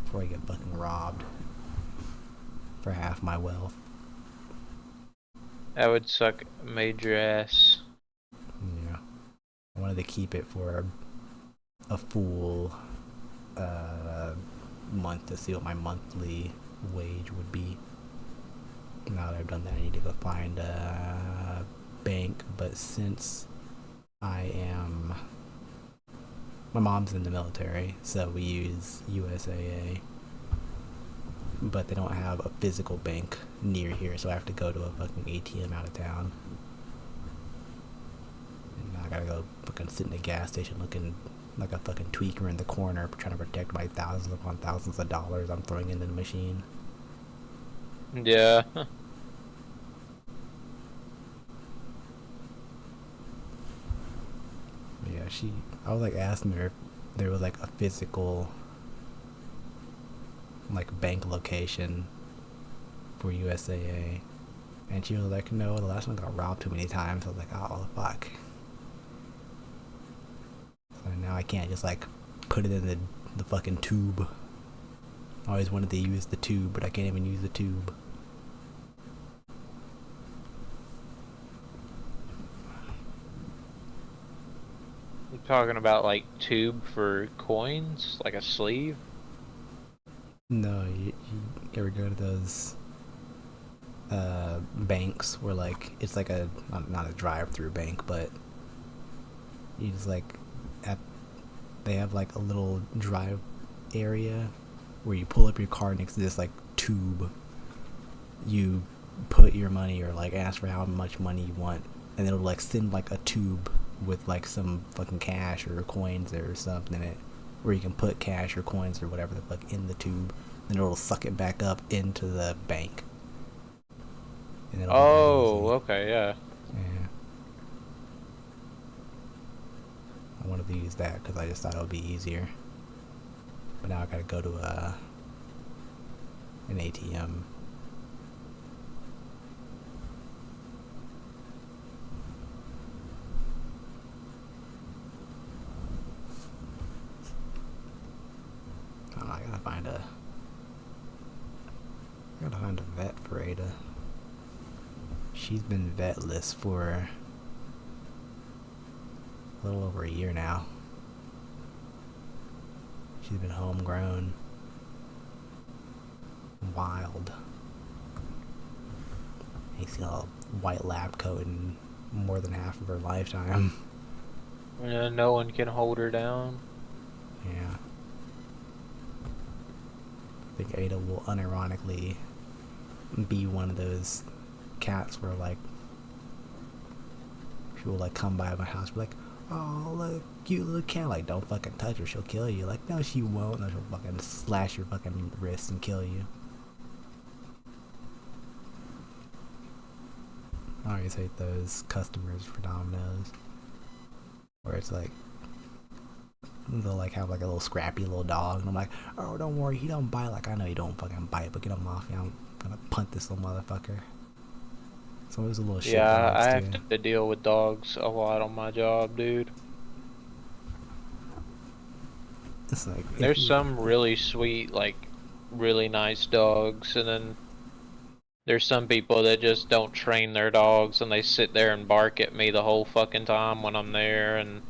before I get fucking robbed for half my wealth. That would suck major ass. Yeah, I wanted to keep it for a full month to see what my monthly wage would be. Now that I've done that, I need to go find a bank. But since my mom's in the military, so we use USAA, but they don't have a physical bank near here, so I have to go to a fucking ATM out of town. And now I gotta go fucking sit in a gas station looking like a fucking tweaker in the corner, trying to protect my thousands upon thousands of dollars I'm throwing into the machine. Yeah. Yeah, I was like asking her if there was like a physical like bank location for USAA, and she was like, no, the last one got robbed too many times. I was like, oh fuck. So now I can't just like put it in the fucking tube. I always wanted to use the tube, but I can't even use the tube. You're talking about like tube for coins? Like a sleeve? No, you ever go to those banks where like it's like a not a drive-through bank, but you just like they have like a little drive area where you pull up your car next to this like tube. You put your money or like ask for how much money you want, and it'll like send like a tube with like some fucking cash or coins or something in it, where you can put cash or coins or whatever the fuck in the tube, and it'll suck it back up into the bank. And Oh, okay, yeah. Yeah. I wanted to use that because I just thought it would be easier. But now I gotta go to an ATM. find a vet for Ada. She's been vetless for a little over a year now. She's been homegrown. Wild. Ain't seen a white lab coat in more than half of her lifetime. Yeah, no one can hold her down. Yeah. I think Ada will unironically be one of those cats where, like, she will, like, come by my house and be like, oh, look, cute little cat. Like, don't fucking touch her, she'll kill you. Like, no, she won't. No, she'll fucking slash your fucking wrist and kill you. I always hate those customers for Domino's where it's like, they'll like have like a little scrappy little dog, and I'm like, oh, don't worry, he don't bite. Like, I know he don't fucking bite, but get him off me. I'm gonna punt this little motherfucker. So it was a little shit. Yeah, I too. have to deal with dogs a lot on my job, dude. It's like, there's some really sweet, like, really nice dogs, and then there's some people that just don't train their dogs, and they sit there and bark at me the whole fucking time when I'm there, and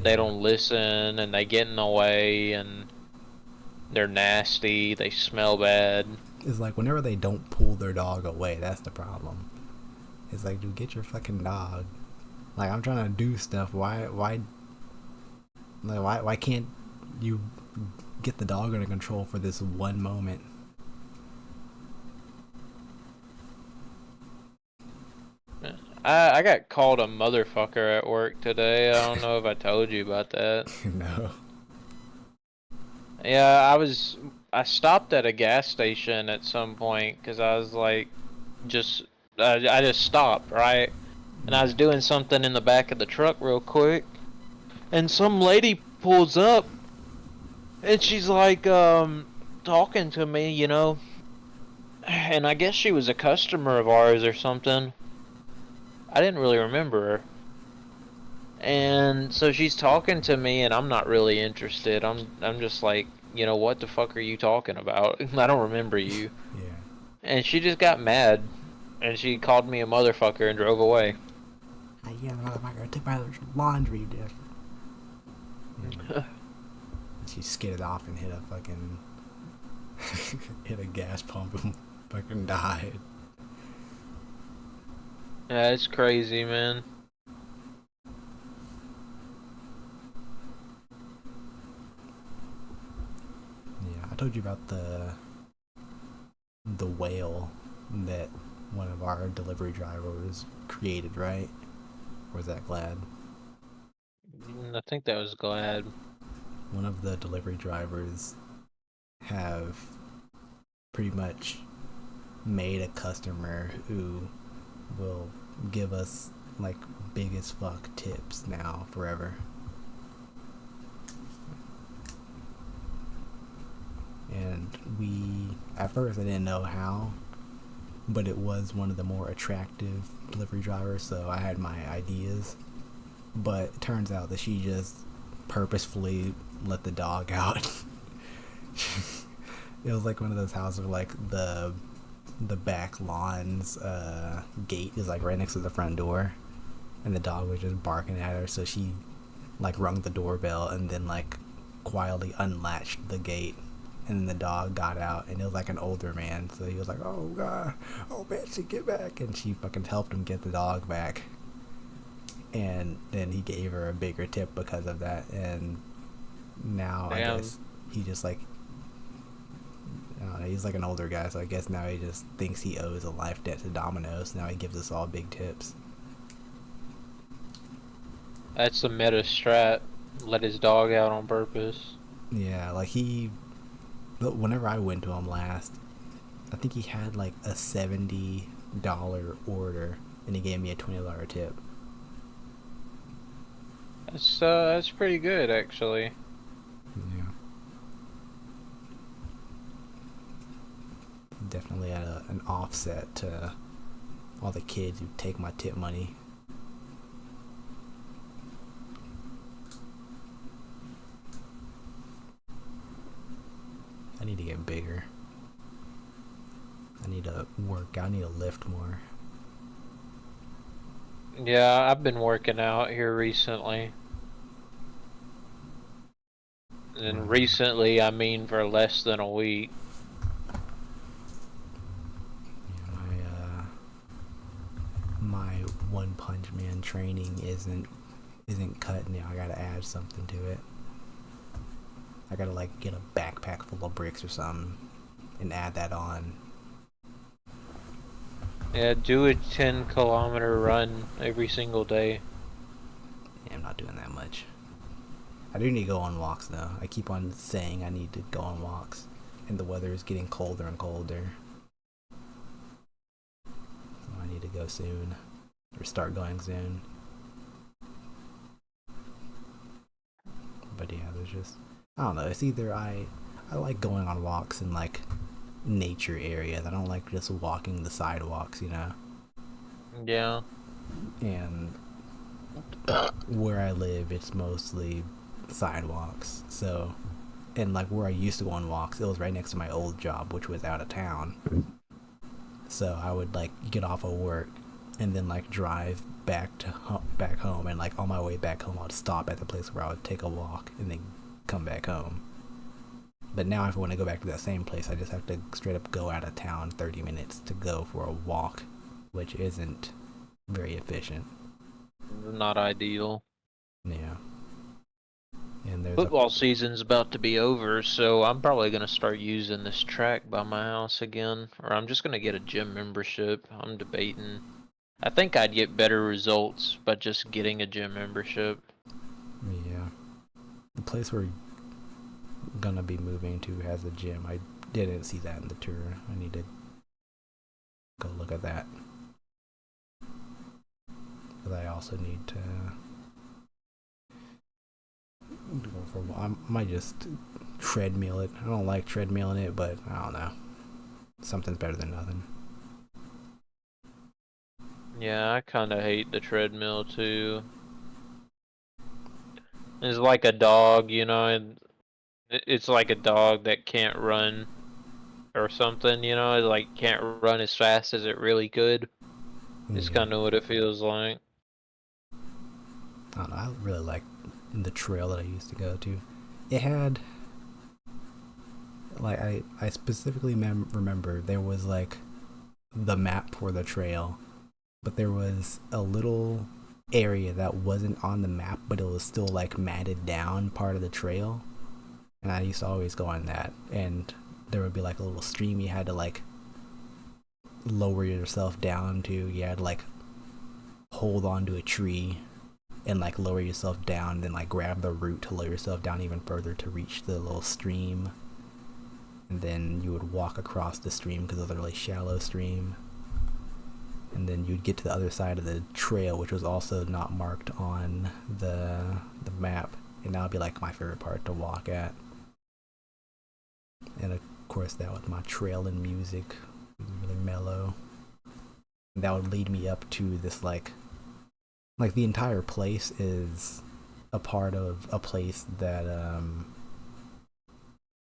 they don't listen, and they get in the way, and they're nasty, they smell bad. It's like whenever they don't pull their dog away, that's the problem. It's like, dude, get your fucking dog. Like, I'm trying to do stuff. Why can't you get the dog under control for this one moment? I got called a motherfucker at work today. I don't know if I told you about that. No. Yeah, I stopped at a gas station at some point because I was like, I just stopped, right? And I was doing something in the back of the truck real quick, and some lady pulls up, and she's like, talking to me, you know, and I guess she was a customer of ours or something. I didn't really remember her. And so she's talking to me, and I'm not really interested. I'm just like, you know, what the fuck are you talking about? I don't remember you. Yeah. And she just got mad, and she called me a motherfucker and drove away. Yeah, motherfucker, I took my laundry dish. She skidded off and hit a fucking hit a gas pump and fucking died. Yeah, it's crazy, man. Yeah, I told you about the whale that one of our delivery drivers created, right? Or was that Glad? I think that was Glad. One of the delivery drivers have pretty much made a customer who will give us like big as fuck tips now forever. And at first I didn't know how, but it was one of the more attractive delivery drivers, so I had my ideas. But it turns out that she just purposefully let the dog out. It was like one of those houses where like the back lawn's gate is like right next to the front door, and the dog was just barking at her, so she like rung the doorbell and then like quietly unlatched the gate, and then the dog got out, and it was like an older man, so he was like, oh god, oh Betsy, get back, and she fucking helped him get the dog back, and then he gave her a bigger tip because of that. And now Damn. I guess he just like, I don't know, he's like an older guy, so I guess now he just thinks he owes a life debt to Domino's. Now he gives us all big tips. That's the meta strat. Let his dog out on purpose. Yeah, like whenever I went to him last, I think he had like a $70 order, and he gave me a $20 tip. That's pretty good, actually. Yeah. Definitely at an offset to all the kids who take my tip money. I need to get bigger. I need to work. I need to lift more. Yeah, I've been working out here recently. And recently, I mean for less than a week. Yeah, my One Punch Man training isn't cutting it. I gotta add something to it. I gotta like get a backpack full of bricks or something and add that on. Yeah, do a 10-kilometer run every single day. Yeah, I'm not doing that much. I do need to go on walks though. I keep on saying I need to go on walks, and the weather is getting colder and colder. So I need to go soon, or start going soon. But yeah, there's just, I don't know. It's either I like going on walks in like nature areas. I don't like just walking the sidewalks, you know. Yeah. And where I live, it's mostly sidewalks. So, and like where I used to go on walks, it was right next to my old job, which was out of town. So I would like get off of work and then like drive back home, and like on my way back home, I'd stop at the place where I would take a walk and then come back home. But now, if I want to go back to that same place, I just have to straight up go out of town 30 minutes to go for a walk, which isn't very efficient. Not ideal. Yeah. And there's Football season's about to be over, so I'm probably gonna start using this track by my house again, or I'm just gonna get a gym membership. I'm debating. I think I'd get better results by just getting a gym membership. Yeah. The place we're gonna be moving to has a gym. I didn't see that in the tour. I need to go look at that. But I also need to go for a while. I might just treadmill it. I don't like treadmilling it, but I don't know. Something's better than nothing. Yeah, I kinda hate the treadmill too. It's like a dog, you know, and it's like a dog that can't run or something, you know, it like can't run as fast as it really could. It's Yeah. kinda what it feels like. I don't know. I really like the trail that I used to go to. It had like I specifically remember there was like the map for the trail, but there was a little area that wasn't on the map, but it was still like matted down part of the trail, and I used to always go on that. And there would be like a little stream you had to like lower yourself down to. You had to like hold onto a tree and like lower yourself down, then like grab the root to lower yourself down even further to reach the little stream. And then you would walk across the stream because it was a really shallow stream. And then you'd get to the other side of the trail, which was also not marked on the map. And that would be like my favorite part to walk at. And of course, that was my trail and music, really mellow. And that would lead me up to this like the entire place is a part of a place that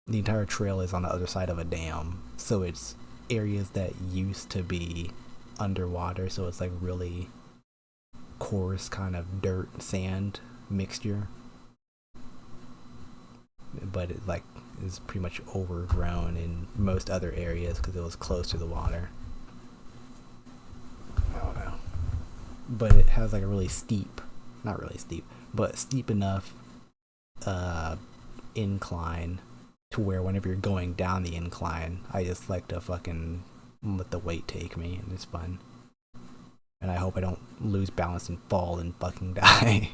the entire trail is on the other side of a dam, so it's areas that used to be underwater, so it's like really coarse kind of dirt sand mixture, but it like is pretty much overgrown in most other areas because it was close to the water. I don't know, but it has like a really steep, not really steep, but steep enough incline to where whenever you're going down the incline, I just like to fucking let the weight take me, and it's fun. And I hope I don't lose balance and fall and fucking die.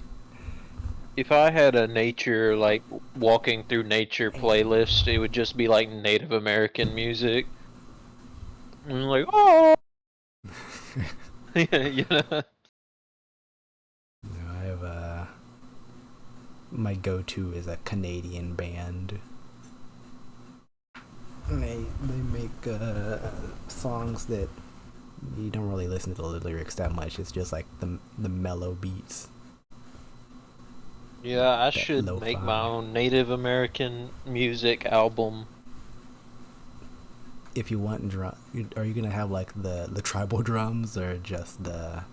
If I had a nature, like, walking through nature playlist, it would just be like Native American music. And like, oh! You know? No, I have my go-to is a Canadian band. And they make songs that you don't really listen to the lyrics that much. It's just like the mellow beats. Yeah, I That should lo-fi. make my own Native American music album. if you want drum, are you gonna have like the tribal drums or just the?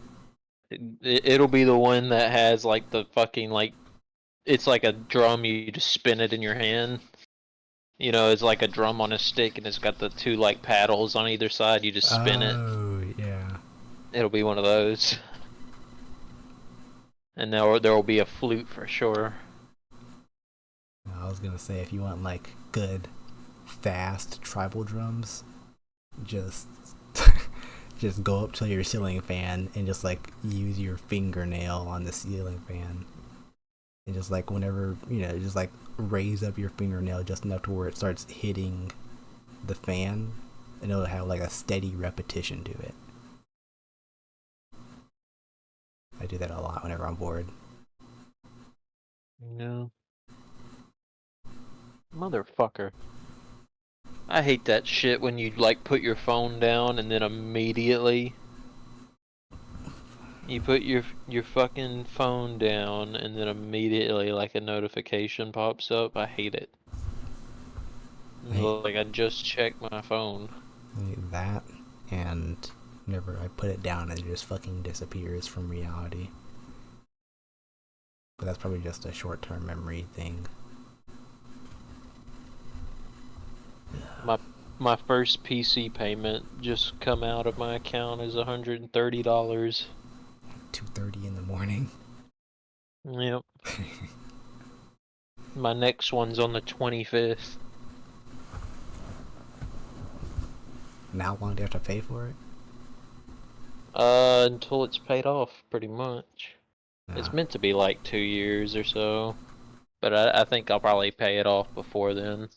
It'll be the one that has like the fucking like, it's like a drum. You just spin it in your hand. You know, it's like a drum on a stick, and it's got the two like paddles on either side. You just spin it. Oh yeah. It'll be one of those. And there will be a flute for sure. I was gonna say if you want like good, fast tribal drums, just just go up to your ceiling fan and just like use your fingernail on the ceiling fan, and just like whenever just like raise up your fingernail just enough to where it starts hitting the fan, and it'll have like a steady repetition to it. I do that a lot whenever I'm bored. No. Motherfucker. I hate that shit when you like put your phone down and then immediately you put your fucking phone down and then immediately like a notification pops up. I hate it. Like I just checked my phone. That, and whenever I put it down, it just fucking disappears from reality. But that's probably just a short-term memory thing. My first PC payment just come out of my account is $130. 2:30 in the morning. Yep. My next one's on the 25th. And how long do you have to pay for it? Until it's paid off, pretty much. No. It's meant to be like 2 years or so, but I think I'll probably pay it off before then.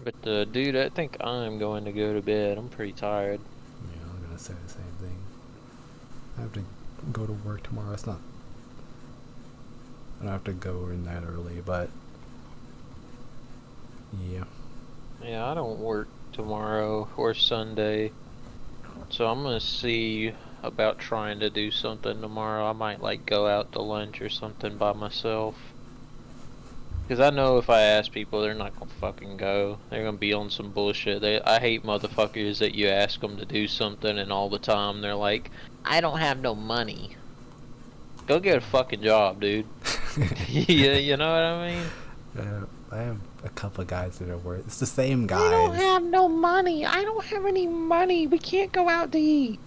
But dude, I think I'm going to go to bed. I'm pretty tired. Yeah, I'm gonna say the same thing. I have to go to work tomorrow. It's not. I don't have to go in that early, but yeah. Yeah, I don't work tomorrow or Sunday, so I'm gonna see about trying to do something tomorrow. I might like go out to lunch or something by myself. Because I know if I ask people, they're not gonna fucking go. They're gonna be on some bullshit. I hate motherfuckers that you ask them to do something and all the time they're like, I don't have no money. Go get a fucking job, dude. Yeah, you know what I mean? I have a couple of guys that are worth. It's the same guys. I don't have no money. I don't have any money. We can't go out to eat.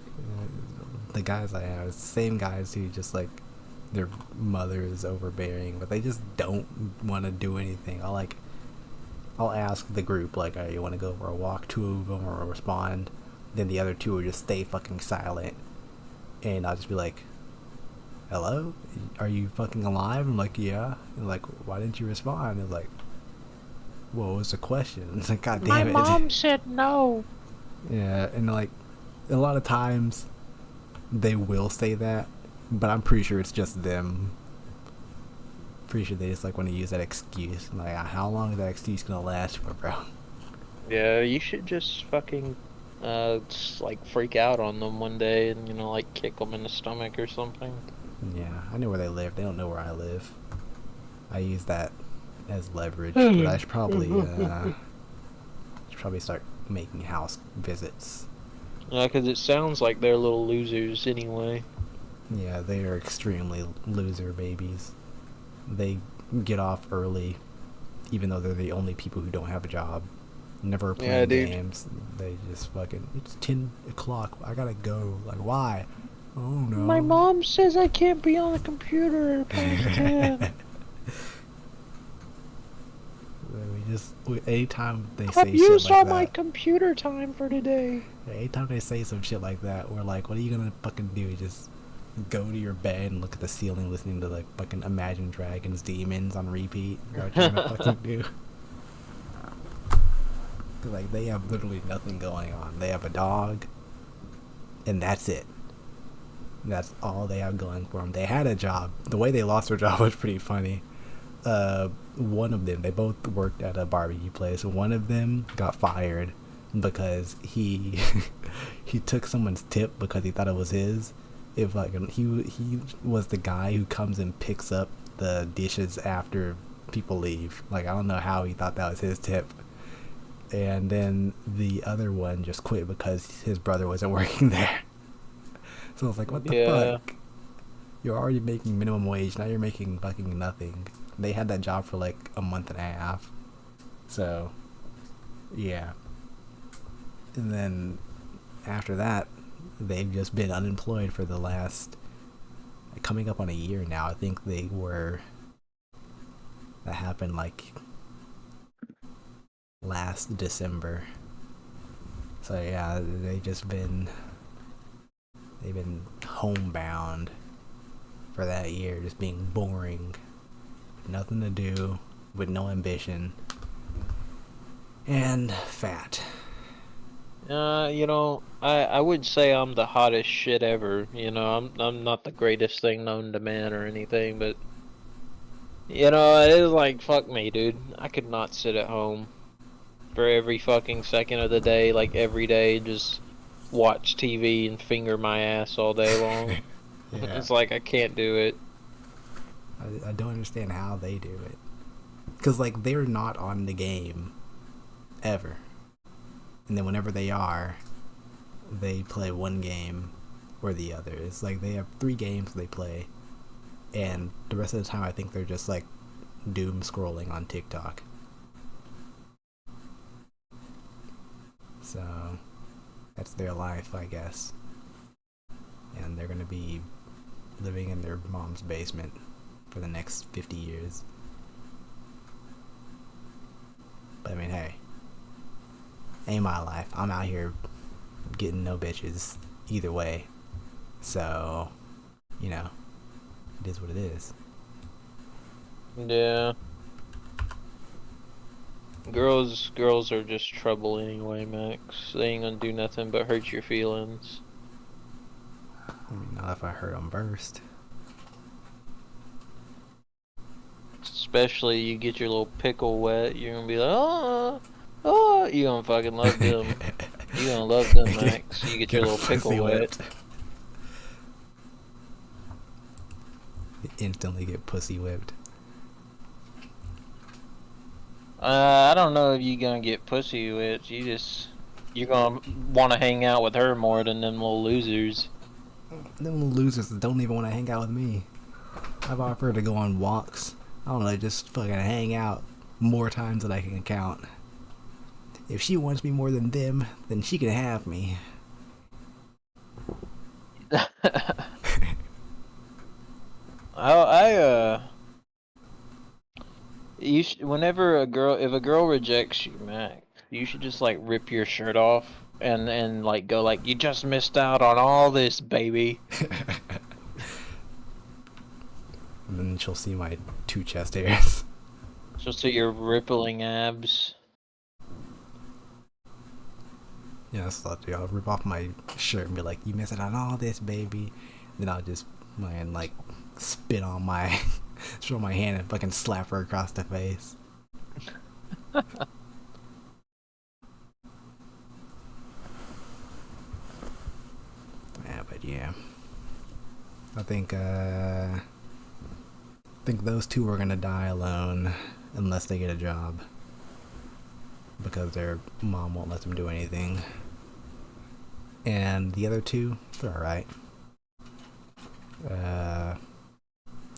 The guys I have, it's the same guys who just like their mother is overbearing, but they just don't want to do anything. I'll ask the group like, "Oh, you want to go for a walk?" Two of them will respond, then the other two will just stay fucking silent, and I'll just be like, "Hello, are you fucking alive?" I'm like, "Yeah." And like, "Why didn't you respond?" And like, "What was the question?" It's like, "God damn it!" My mom said no. Yeah, and like, a lot of times they will say that, but I'm pretty sure it's just them. Pretty sure they just like want to use that excuse. Like, how long is that excuse gonna last for, bro? Yeah, you should just fucking just like freak out on them one day and like kick them in the stomach or something. Yeah, I know where they live. They don't know where I live. I use that as leverage, but I should probably start making house visits. Yeah, because it sounds like they're little losers anyway. Yeah, they are extremely loser babies. They get off early, even though they're the only people who don't have a job. Never playing games. They just fucking, it's 10 o'clock. I gotta go. Like, why? Oh no. My mom says I can't be on the computer past 10. Anytime they say shit like that. I've used all my computer time for today. Anytime they say some shit like that, we're like, what are you gonna fucking do? Just go to your bed and look at the ceiling listening to like fucking Imagine Dragons Demons on repeat? Is that what you're gonna fucking do? Like, they have literally nothing going on. They have a dog, and that's it. That's all they have going for them. They had a job. The way they lost their job was pretty funny. One of them, they both worked at a barbecue place. One of them got fired because he took someone's tip because he thought it was his. If like he was the guy who comes and picks up the dishes after people leave. Like, I don't know how he thought that was his tip. And then the other one just quit because his brother wasn't working there. So I was like, what the Yeah. fuck? You're already making minimum wage, now you're making fucking nothing. They had that job for like a month and a half. So, yeah. And then after that, they've just been unemployed for the last, coming up on a year now. I think that happened like last December. So yeah, they've been homebound for that year, just being boring, nothing to do, with no ambition, and fat. I would say I'm the hottest shit ever. I'm not the greatest thing known to man or anything, but it is like fuck me, dude. I could not sit at home for every fucking second of the day, like every day, just watch TV and finger my ass all day long. Yeah, It's like I can't do it. I don't understand how they do it, because like they're not on the game ever, and then whenever they are, they play one game or the other. It's like they have 3 games they play, and the rest of the time I think they're just like doom scrolling on TikTok. So that's their life, I guess. And they're gonna be living in their mom's basement for the next 50 years. But I mean, hey, ain't my life. I'm out here getting no bitches either way. So, it is what it is. Yeah. Girls are just trouble anyway, Max. They ain't gonna do nothing but hurt your feelings. I mean, not if I hurt them first. Especially you get your little pickle wet, you're gonna be like, oh, you gonna fucking love them. You gonna love them, Max. You get your little pickle wet. Instantly get pussy whipped. I don't know if you're gonna get pussy whipped. You're gonna want to hang out with her more than them little losers. Them losers don't even want to hang out with me. I've offered to go on walks. I don't know, just fucking hang out more times than I can count. If she wants me more than them, then she can have me. Whenever if a girl rejects you, Max, you should just like rip your shirt off and like go like, you just missed out on all this, baby. And then she'll see my 2 chest hairs. She'll see your rippling abs. Yeah, that's what I'll do. I'll rip off my shirt and be like, you missed out on all this, baby. Then I'll just, man, like, spit on my, throw my hand and fucking slap her across the face. Yeah, but yeah. I think those 2 are gonna die alone unless they get a job, because their mom won't let them do anything. And the other 2, they're alright.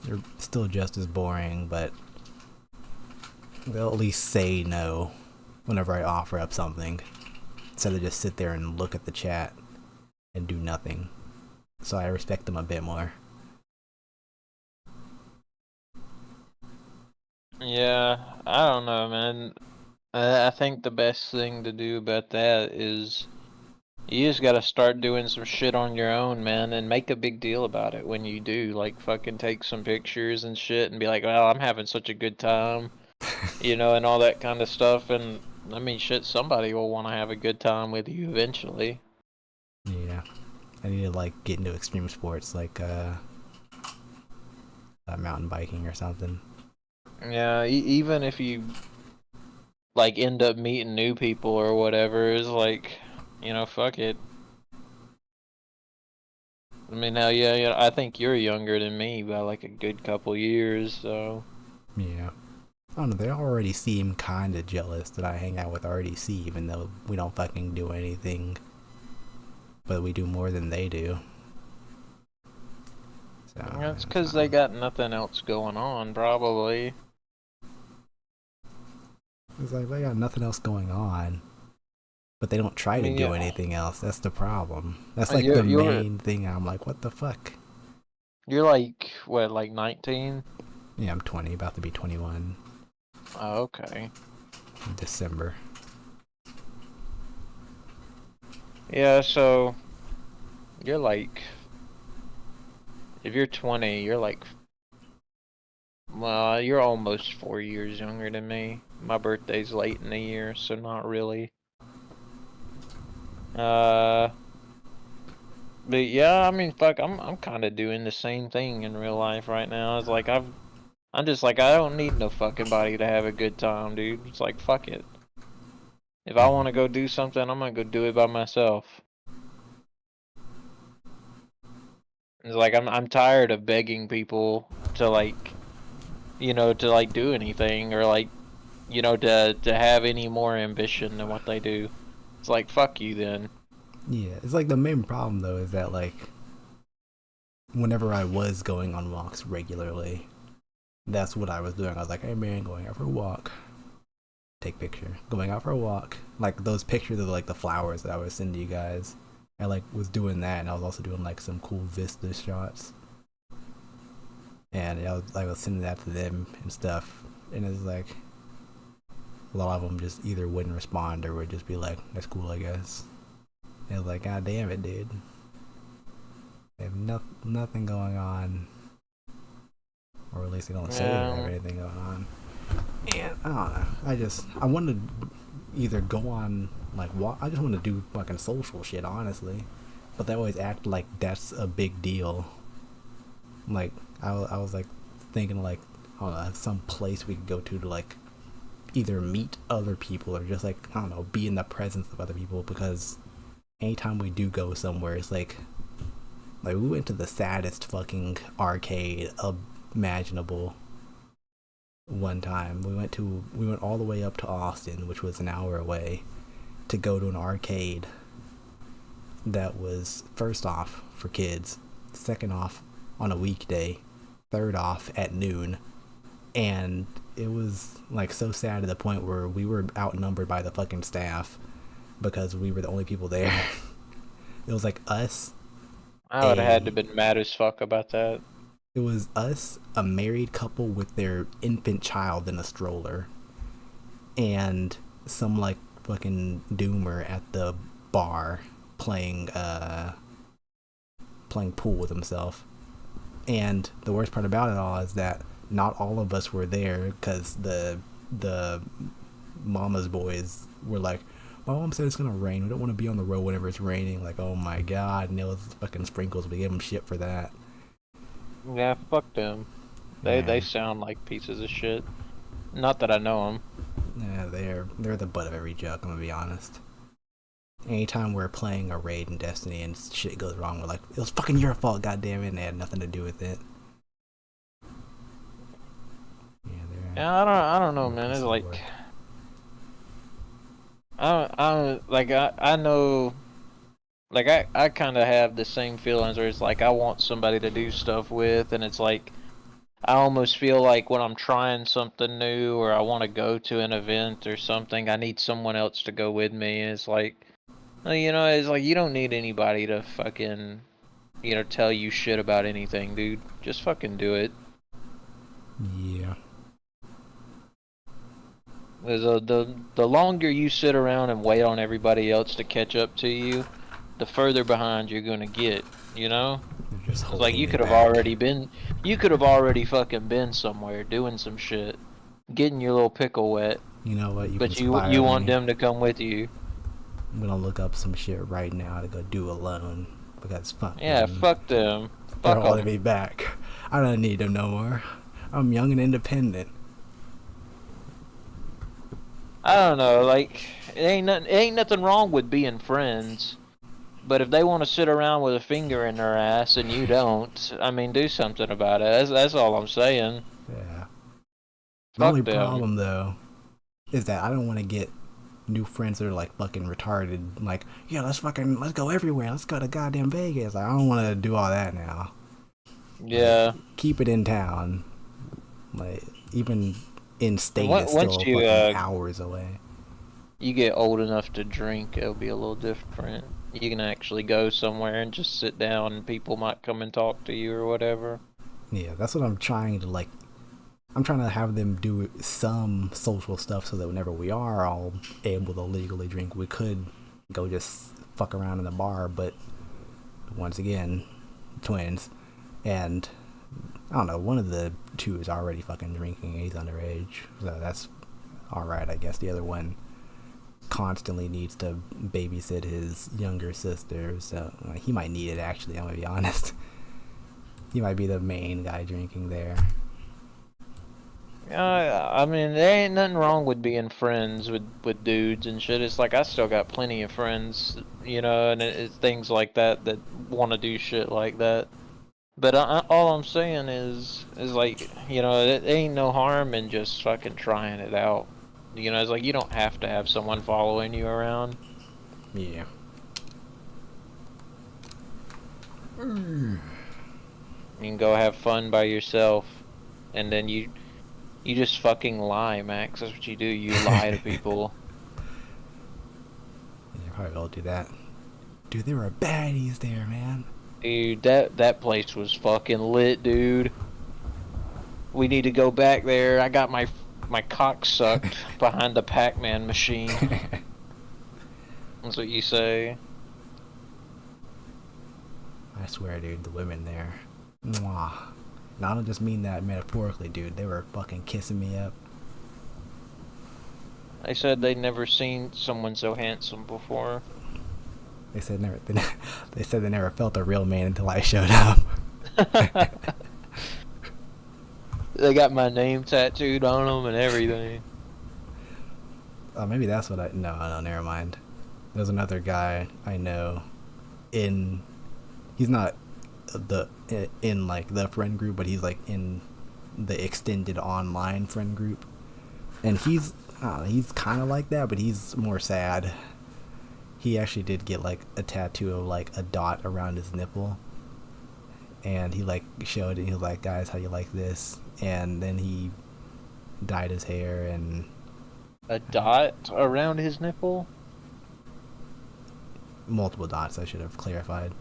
They're still just as boring, but they'll at least say no whenever I offer up something, instead of just sit there and look at the chat and do nothing. So I respect them a bit more. Yeah, I don't know, man. I think the best thing to do about that is you just gotta start doing some shit on your own, man, and make a big deal about it when you do. Like, fucking take some pictures and shit and be like, well, I'm having such a good time, and all that kind of stuff. And, I mean, shit, somebody will want to have a good time with you eventually. Yeah. I need to, like, get into extreme sports, like, mountain biking or something. Yeah, even if you, like, end up meeting new people or whatever, it's like, fuck it. I mean, now, yeah, I think you're younger than me by like a good couple years, so. Yeah. I don't know, they already seem kind of jealous that I hang out with RDC, even though we don't fucking do anything. But we do more than they do. So, That's because they got nothing else going on, probably. it's like they got nothing else going on. But they don't try I to mean, do yeah, anything else. That's the problem. That's like the you're main thing. I'm like, what the fuck? you're like what, like 19? Yeah, I'm 20, about to be 21 Oh, okay. in December. Yeah, so you're like, if you're 20, you're like, well, you're almost 4 years younger than me. My birthday's late in the year, so not really. Uh, but yeah, I mean, fuck, I'm kind of doing the same thing in real life right now. It's like I'm just like, I don't need no fucking body to have a good time, dude. It's like, fuck it. If I want to go do something, I'm gonna go do it by myself. It's like I'm tired of begging people to like, to like do anything or like, to have any more ambition than what they do. It's like, fuck you then. Yeah, it's like the main problem though is that like whenever I was going on walks regularly, that's what I was doing. I was like, hey man, going out for a walk. Take picture. Going out for a walk. Like those pictures of like the flowers that I would send to you guys. I like was doing that, and I was also doing like some cool vista shots. And I was sending that to them and stuff. And it's like a lot of them just either wouldn't respond or would just be like, "That's cool, I guess." And it was like, "God damn it, dude! They have nothing going on, or at least they don't say they have anything going on." And I don't know. I wanted to either go on like walk. I just want to do fucking social shit, honestly. But they always act like that's a big deal. Like I was like thinking like, I don't know, some place we could go to like either meet other people or just like, I don't know, be in the presence of other people, because anytime we do go somewhere, it's like we went to the saddest fucking arcade imaginable one time. We went all the way up to Austin, which was an hour away, to go to an arcade that was first off for kids, second off on a weekday, third off at noon. And it was like so sad to the point where we were outnumbered by the fucking staff because we were the only people there. It was like us. I would have had to been mad as fuck about that. It was us, a married couple with their infant child in a stroller, and some like fucking doomer at the bar playing pool with himself. And the worst part about it all is that not all of us were there because the mama's boys were like, my mom said it's gonna rain. We don't want to be on the road whenever it's raining. Like, oh my god, and it was fucking sprinkles. We gave them shit for that. Yeah, fuck them. They sound like pieces of shit. Not that I know them. Yeah, they're the butt of every joke. I'm gonna be honest. Anytime we're playing a raid in Destiny and shit goes wrong, we're like, it was fucking your fault, goddammit, and they had nothing to do with it. Yeah, I don't know, man. It's like, I know, like I kind of have the same feelings where it's like I want somebody to do stuff with, and it's like I almost feel like when I'm trying something new or I want to go to an event or something, I need someone else to go with me. And it's like, it's like you don't need anybody to fucking, tell you shit about anything, dude. Just fucking do it. Yeah. The longer you sit around and wait on everybody else to catch up to you, the further behind you're gonna get. It's like you could have already fucking been somewhere doing some shit, getting your little pickle wet. You know what? But you want them to come with you. I'm gonna look up some shit right now to go do alone because fuck them. Fuck them. They're holding me back. I don't need them no more. I'm young and independent. I don't know, like it ain't nothing wrong with being friends, But if they want to sit around with a finger in their ass and you don't, I mean, do something about it. That's all I'm saying. Yeah. The only Fuck them. problem though is that I don't want to get new friends that are like fucking retarded. Like, yeah, let's go everywhere. Let's go to goddamn Vegas. Like, I don't want to do all that now. Yeah. Like, keep it in town. Like, even in state is Once still you fucking hours away. you get old enough to drink, it'll be a little different. You can actually go somewhere and just sit down, and people might come and talk to you or whatever. Yeah, that's what I'm trying to like. I'm trying to have them do some social stuff so that whenever we are all able to legally drink, we could go just fuck around in the bar. But once again, twins, and I don't know, one of the two is already fucking drinking. He's underage, so that's all right, I guess. The other one constantly needs to babysit his younger sister, so he might need it. Actually, I'm gonna be honest. He might be the main guy drinking there. I mean, there ain't nothing wrong with being friends with dudes and shit. It's like I still got plenty of friends, you know, and it's things like that that want to do shit like that. But all I'm saying is like, you know, it ain't no harm in just fucking trying it out. You know, it's like you don't have to have someone following you around. Yeah. You can go have fun by yourself, and then you just fucking lie, Max. That's what you do. You lie to people. Yeah, probably will do that. Dude, there were baddies there, man. Dude, that place was fucking lit, dude. We need to go back there. I got my cock sucked behind the Pac-Man machine. That's what you say. I swear, dude, the women there. Mwah. And I don't just mean that metaphorically, dude. They were fucking kissing me up. They said they'd never seen someone so handsome before. They said they said they never felt a real man until I showed up. They got my name tattooed on them and everything. Oh, maybe that's what I. No, never mind. There's another guy I know. He's not in like the friend group, but he's like in the extended online friend group, and he's kind of like that, but he's more sad. He actually did get like a tattoo of like a dot around his nipple, and he like showed it. He was like, "Guys, how do you like this?" And then he dyed his hair and A dot around his nipple? multiple dots. I should have clarified.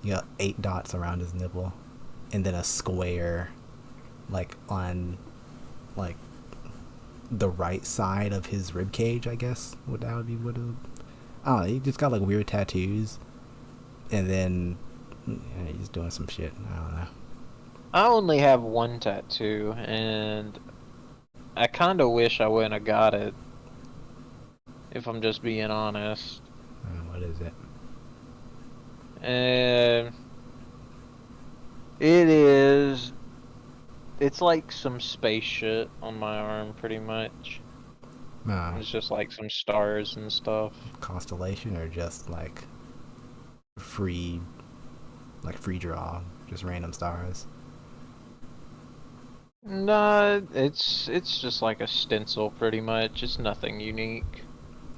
He got 8 dots around his nipple, and then a square, like on, like the right side of his rib cage. I guess what that would be. What it, I don't know. He just got like weird tattoos, and then he's doing some shit. I don't know. I only have one tattoo, and I kind of wish I wouldn't have got it. If I'm just being honest. What is it? And it is. It's like some space shit on my arm, pretty much. It's just like some stars and stuff. Constellation, or just like free draw, just random stars. Nah, it's just like a stencil, pretty much. It's nothing unique.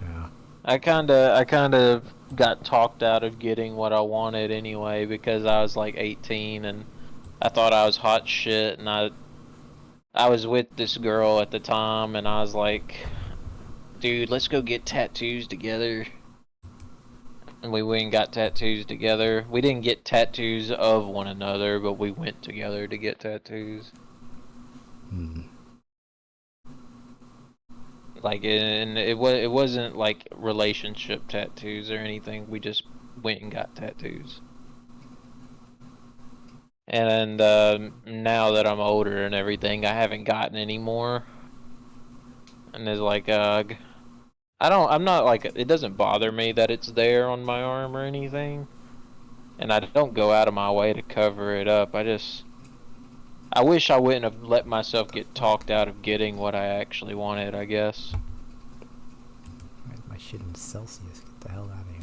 Yeah. I kinda got talked out of getting what I wanted anyway because I was like 18 and I thought I was hot shit, and I was with this girl at the time, and I was like, dude, let's go get tattoos together. And we went and got tattoos together. We didn't get tattoos of one another, but we went together to get tattoos. Like, and it wasn't like relationship tattoos or anything. We just went and got tattoos. And now that I'm older and everything, I haven't gotten any more. And it's like, I'm not like, it doesn't bother me that it's there on my arm or anything. And I don't go out of my way to cover it up. I wish I wouldn't have let myself get talked out of getting what I actually wanted, I guess. Where's my shit in Celsius? Get the hell out of here.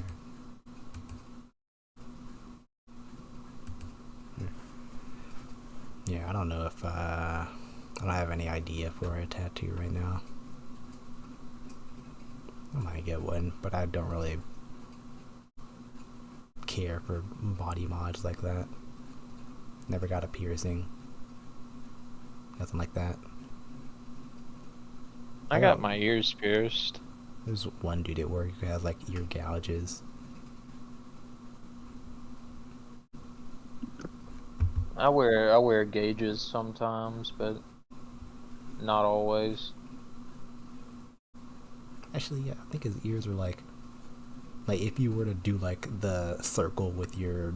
Yeah, I don't know if I don't have any idea for a tattoo right now. I might get one, but I don't really care for body mods like that. Never got a piercing. Nothing like that. I got my ears pierced. There's one dude at work who has like ear gouges. I wear gauges sometimes, but not always. Actually, yeah, I think his ears are like if you were to do like the circle with your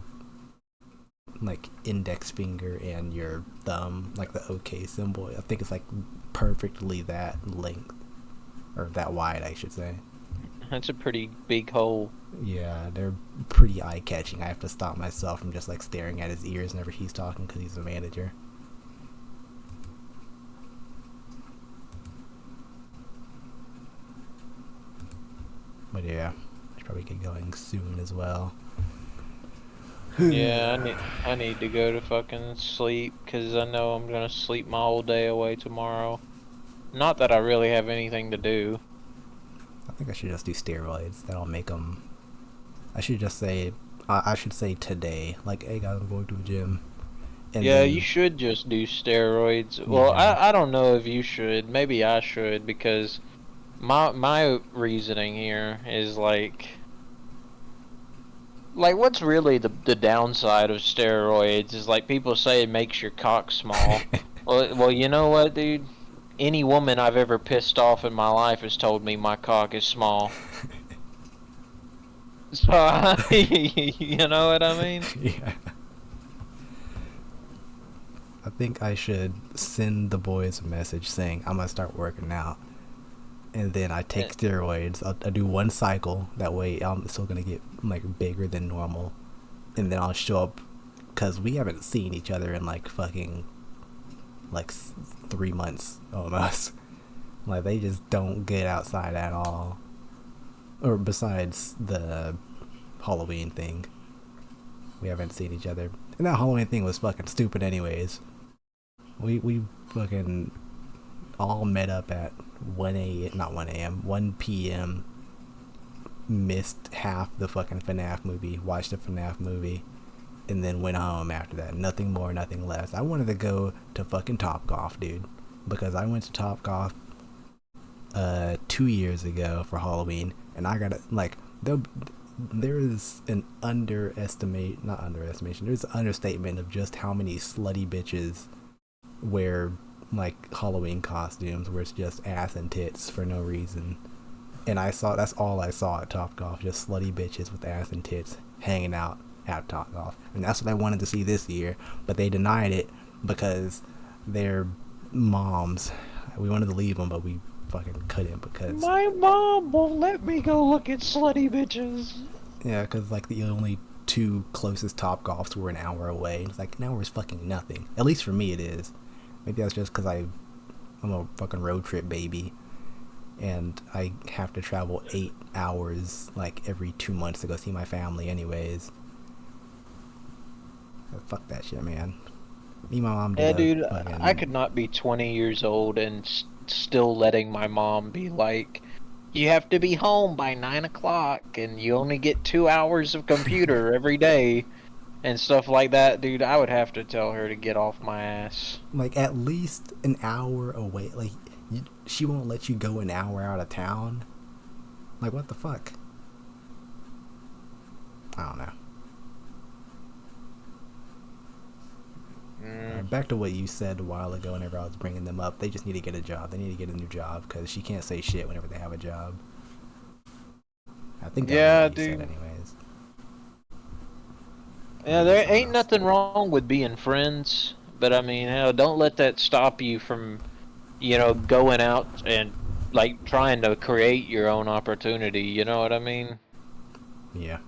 like index finger and your thumb, like the OK symbol, I think it's like perfectly that length, or that wide, I should say. That's a pretty big hole. Yeah, they're pretty eye-catching. I have to stop myself from just like staring at his ears whenever he's talking because he's a manager. But yeah, I should probably get going soon as well. Yeah, I need to go to fucking sleep because I know I'm gonna sleep my whole day away tomorrow. Not that I really have anything to do. I think I should just do steroids. That'll make them. I should just say. I should say today, like, hey guys, I'm going to a gym. And yeah, then, you should just do steroids. Well, yeah. I don't know if you should. Maybe I should, because my reasoning here is like what's really the downside of steroids is like people say it makes your cock small. well, you know what, dude? Any woman I've ever pissed off in my life has told me my cock is small. So, you know what I mean? Yeah. I think I should send the boys a message saying I'm gonna start working out, and then I take steroids. I'll do one cycle. That way, I'm still gonna get like bigger than normal, and then I'll show up because we haven't seen each other in like fucking like 3 months almost. Like they just don't get outside at all. Or besides the Halloween thing, we haven't seen each other. And that Halloween thing was fucking stupid anyways. We fucking all met up at 1 p.m. Missed half the fucking FNAF movie, watched the FNAF movie, and then went home after that. Nothing more, nothing less. I wanted to go to fucking Topgolf, dude, because I went to Topgolf 2 years ago for Halloween, and I gotta like there's an there's an understatement of just how many slutty bitches wear like Halloween costumes where it's just ass and tits for no reason. And that's all I saw at Topgolf, just slutty bitches with ass and tits hanging out at Topgolf. And that's what I wanted to see this year, but they denied it because their moms, we wanted to leave them, but we fucking couldn't because my mom won't let me go look at slutty bitches. Yeah, because like the only two closest Topgolfs were an hour away. It's like an hour is fucking nothing. At least for me it is. Maybe that's just because I'm a fucking road trip baby, and I have to travel 8 hours like every 2 months to go see my family anyways. Fuck that shit, man. Me and my mom did. Yeah, dude, I could not be 20 years old and still letting my mom be like, you have to be home by 9 o'clock and you only get 2 hours of computer every day and stuff like that. Dude, I would have to tell her to get off my ass. Like at least an hour away. Like she won't let you go an hour out of town. Like what the fuck? I don't know. Back to what you said a while ago whenever I was bringing them up. They just need to get a job. They need to get a new job because she can't say shit whenever they have a job. I think that's what you said anyways. Yeah, there ain't nothing wrong with being friends, but I mean, hell, don't let that stop you from, going out and like trying to create your own opportunity. You know what I mean? Yeah.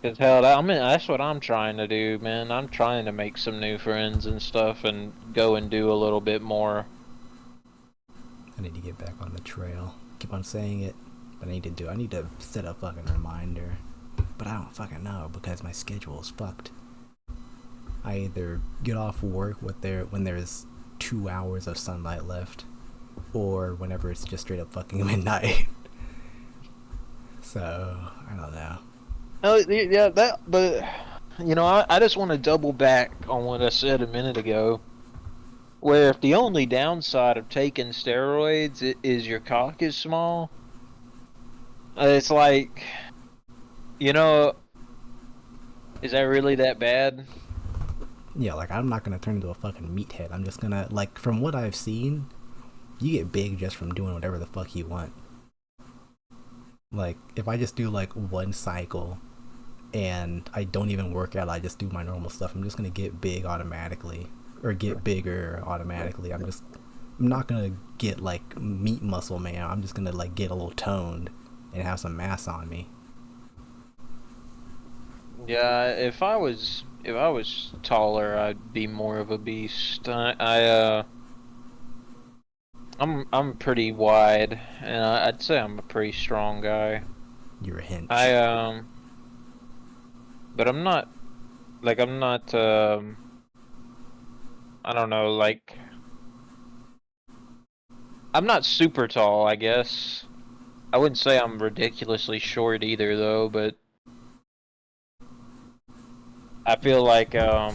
Cause hell, that's what I'm trying to do, man. I'm trying to make some new friends and stuff, and go and do a little bit more. I need to get back on the trail. Keep on saying it, I need to set a fucking reminder. But I don't fucking know because my schedule is fucked. I either get off work when there's 2 hours of sunlight left, or whenever it's just straight up fucking midnight. So I don't know. Oh yeah, but I just want to double back on what I said a minute ago. Where if the only downside of taking steroids is your cock is small, it's like, is that really that bad? Yeah, like I'm not gonna turn into a fucking meathead. I'm just gonna, like, from what I've seen, you get big just from doing whatever the fuck you want. Like if I just do like one cycle and I don't even work out, I just do my normal stuff, I'm just gonna get big automatically, or get bigger automatically. I'm not gonna get like meat muscle man. I'm just gonna like get a little toned and have some mass on me. Yeah, if I was taller, I'd be more of a beast. I'm pretty wide, and I'd say I'm a pretty strong guy. You're a hinch. But I'm not I don't know, like I'm not super tall, I guess. I wouldn't say I'm ridiculously short either though, but I feel like I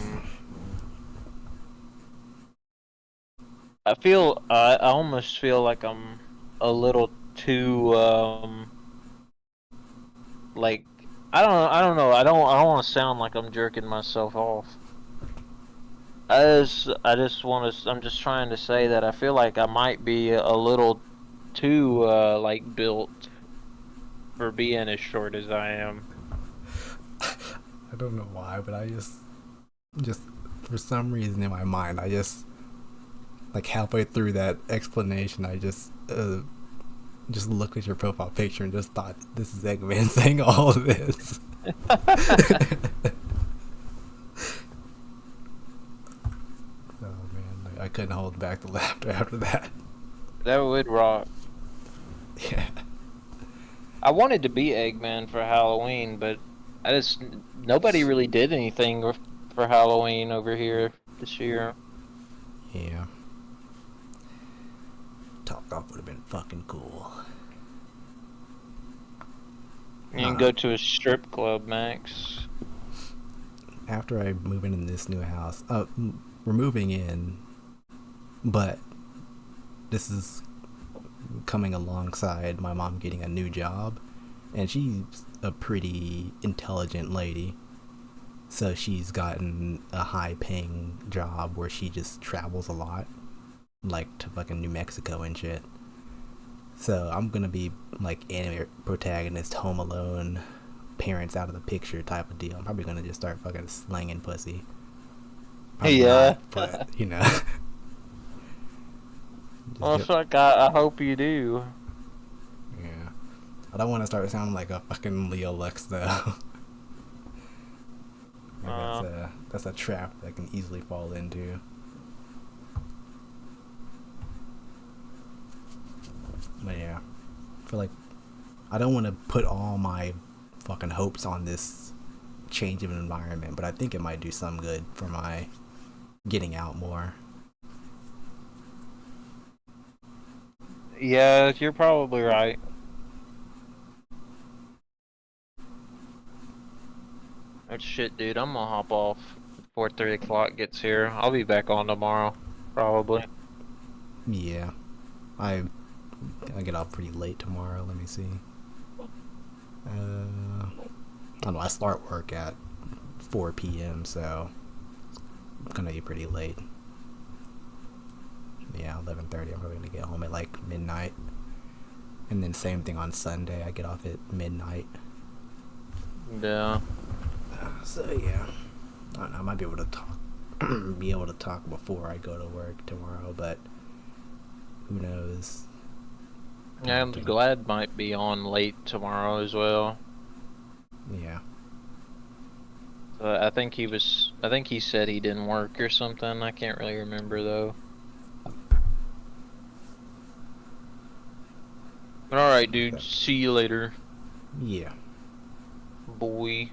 almost feel like I'm a little too like I don't know. I don't want to sound like I'm jerking myself off. I just want to. I'm just trying to say that I feel like I might be a little too like built for being as short as I am. I don't know why, but I just for some reason in my mind, I just like halfway through that explanation, I just looked at your profile picture and just thought, this is Eggman saying all of this. Oh man, like, I couldn't hold back the laughter after that. That would rock. Yeah. I wanted to be Eggman for Halloween, but nobody really did anything for Halloween over here this year. Yeah. Top Golf would have been fucking cool. You can go to a strip club, Max. After I move in this new house, we're moving in, but this is coming alongside my mom getting a new job, and she's a pretty intelligent lady, so she's gotten a high paying job where she just travels a lot, like to fucking New Mexico and shit. So I'm gonna be like anime protagonist, Home Alone, parents out of the picture type of deal. I'm probably gonna just start fucking slinging pussy. Probably Yeah. not, but Well, fuck, I hope you do. Yeah. I don't want to start sounding like a fucking Leo Lux though. That's a trap that I can easily fall into. But yeah, I feel like I don't want to put all my fucking hopes on this change of environment, but I think it might do some good for my getting out more. Yeah, you're probably right. Oh shit, dude, I'm gonna hop off before 3 o'clock gets here. I'll be back on tomorrow, probably. Yeah, I get off pretty late tomorrow. Let me see. I don't know. I start work at 4 p.m. so it's gonna be pretty late. Yeah, 11:30. I'm probably gonna get home at like midnight, and then same thing on Sunday. I get off at midnight. Yeah. So yeah, I don't know. I might be able to talk before I go to work tomorrow, but who knows? Yeah, I'm glad might be on late tomorrow as well. Yeah. I think he said he didn't work or something. I can't really remember though. Alright, dude. See you later, Yeah. boy.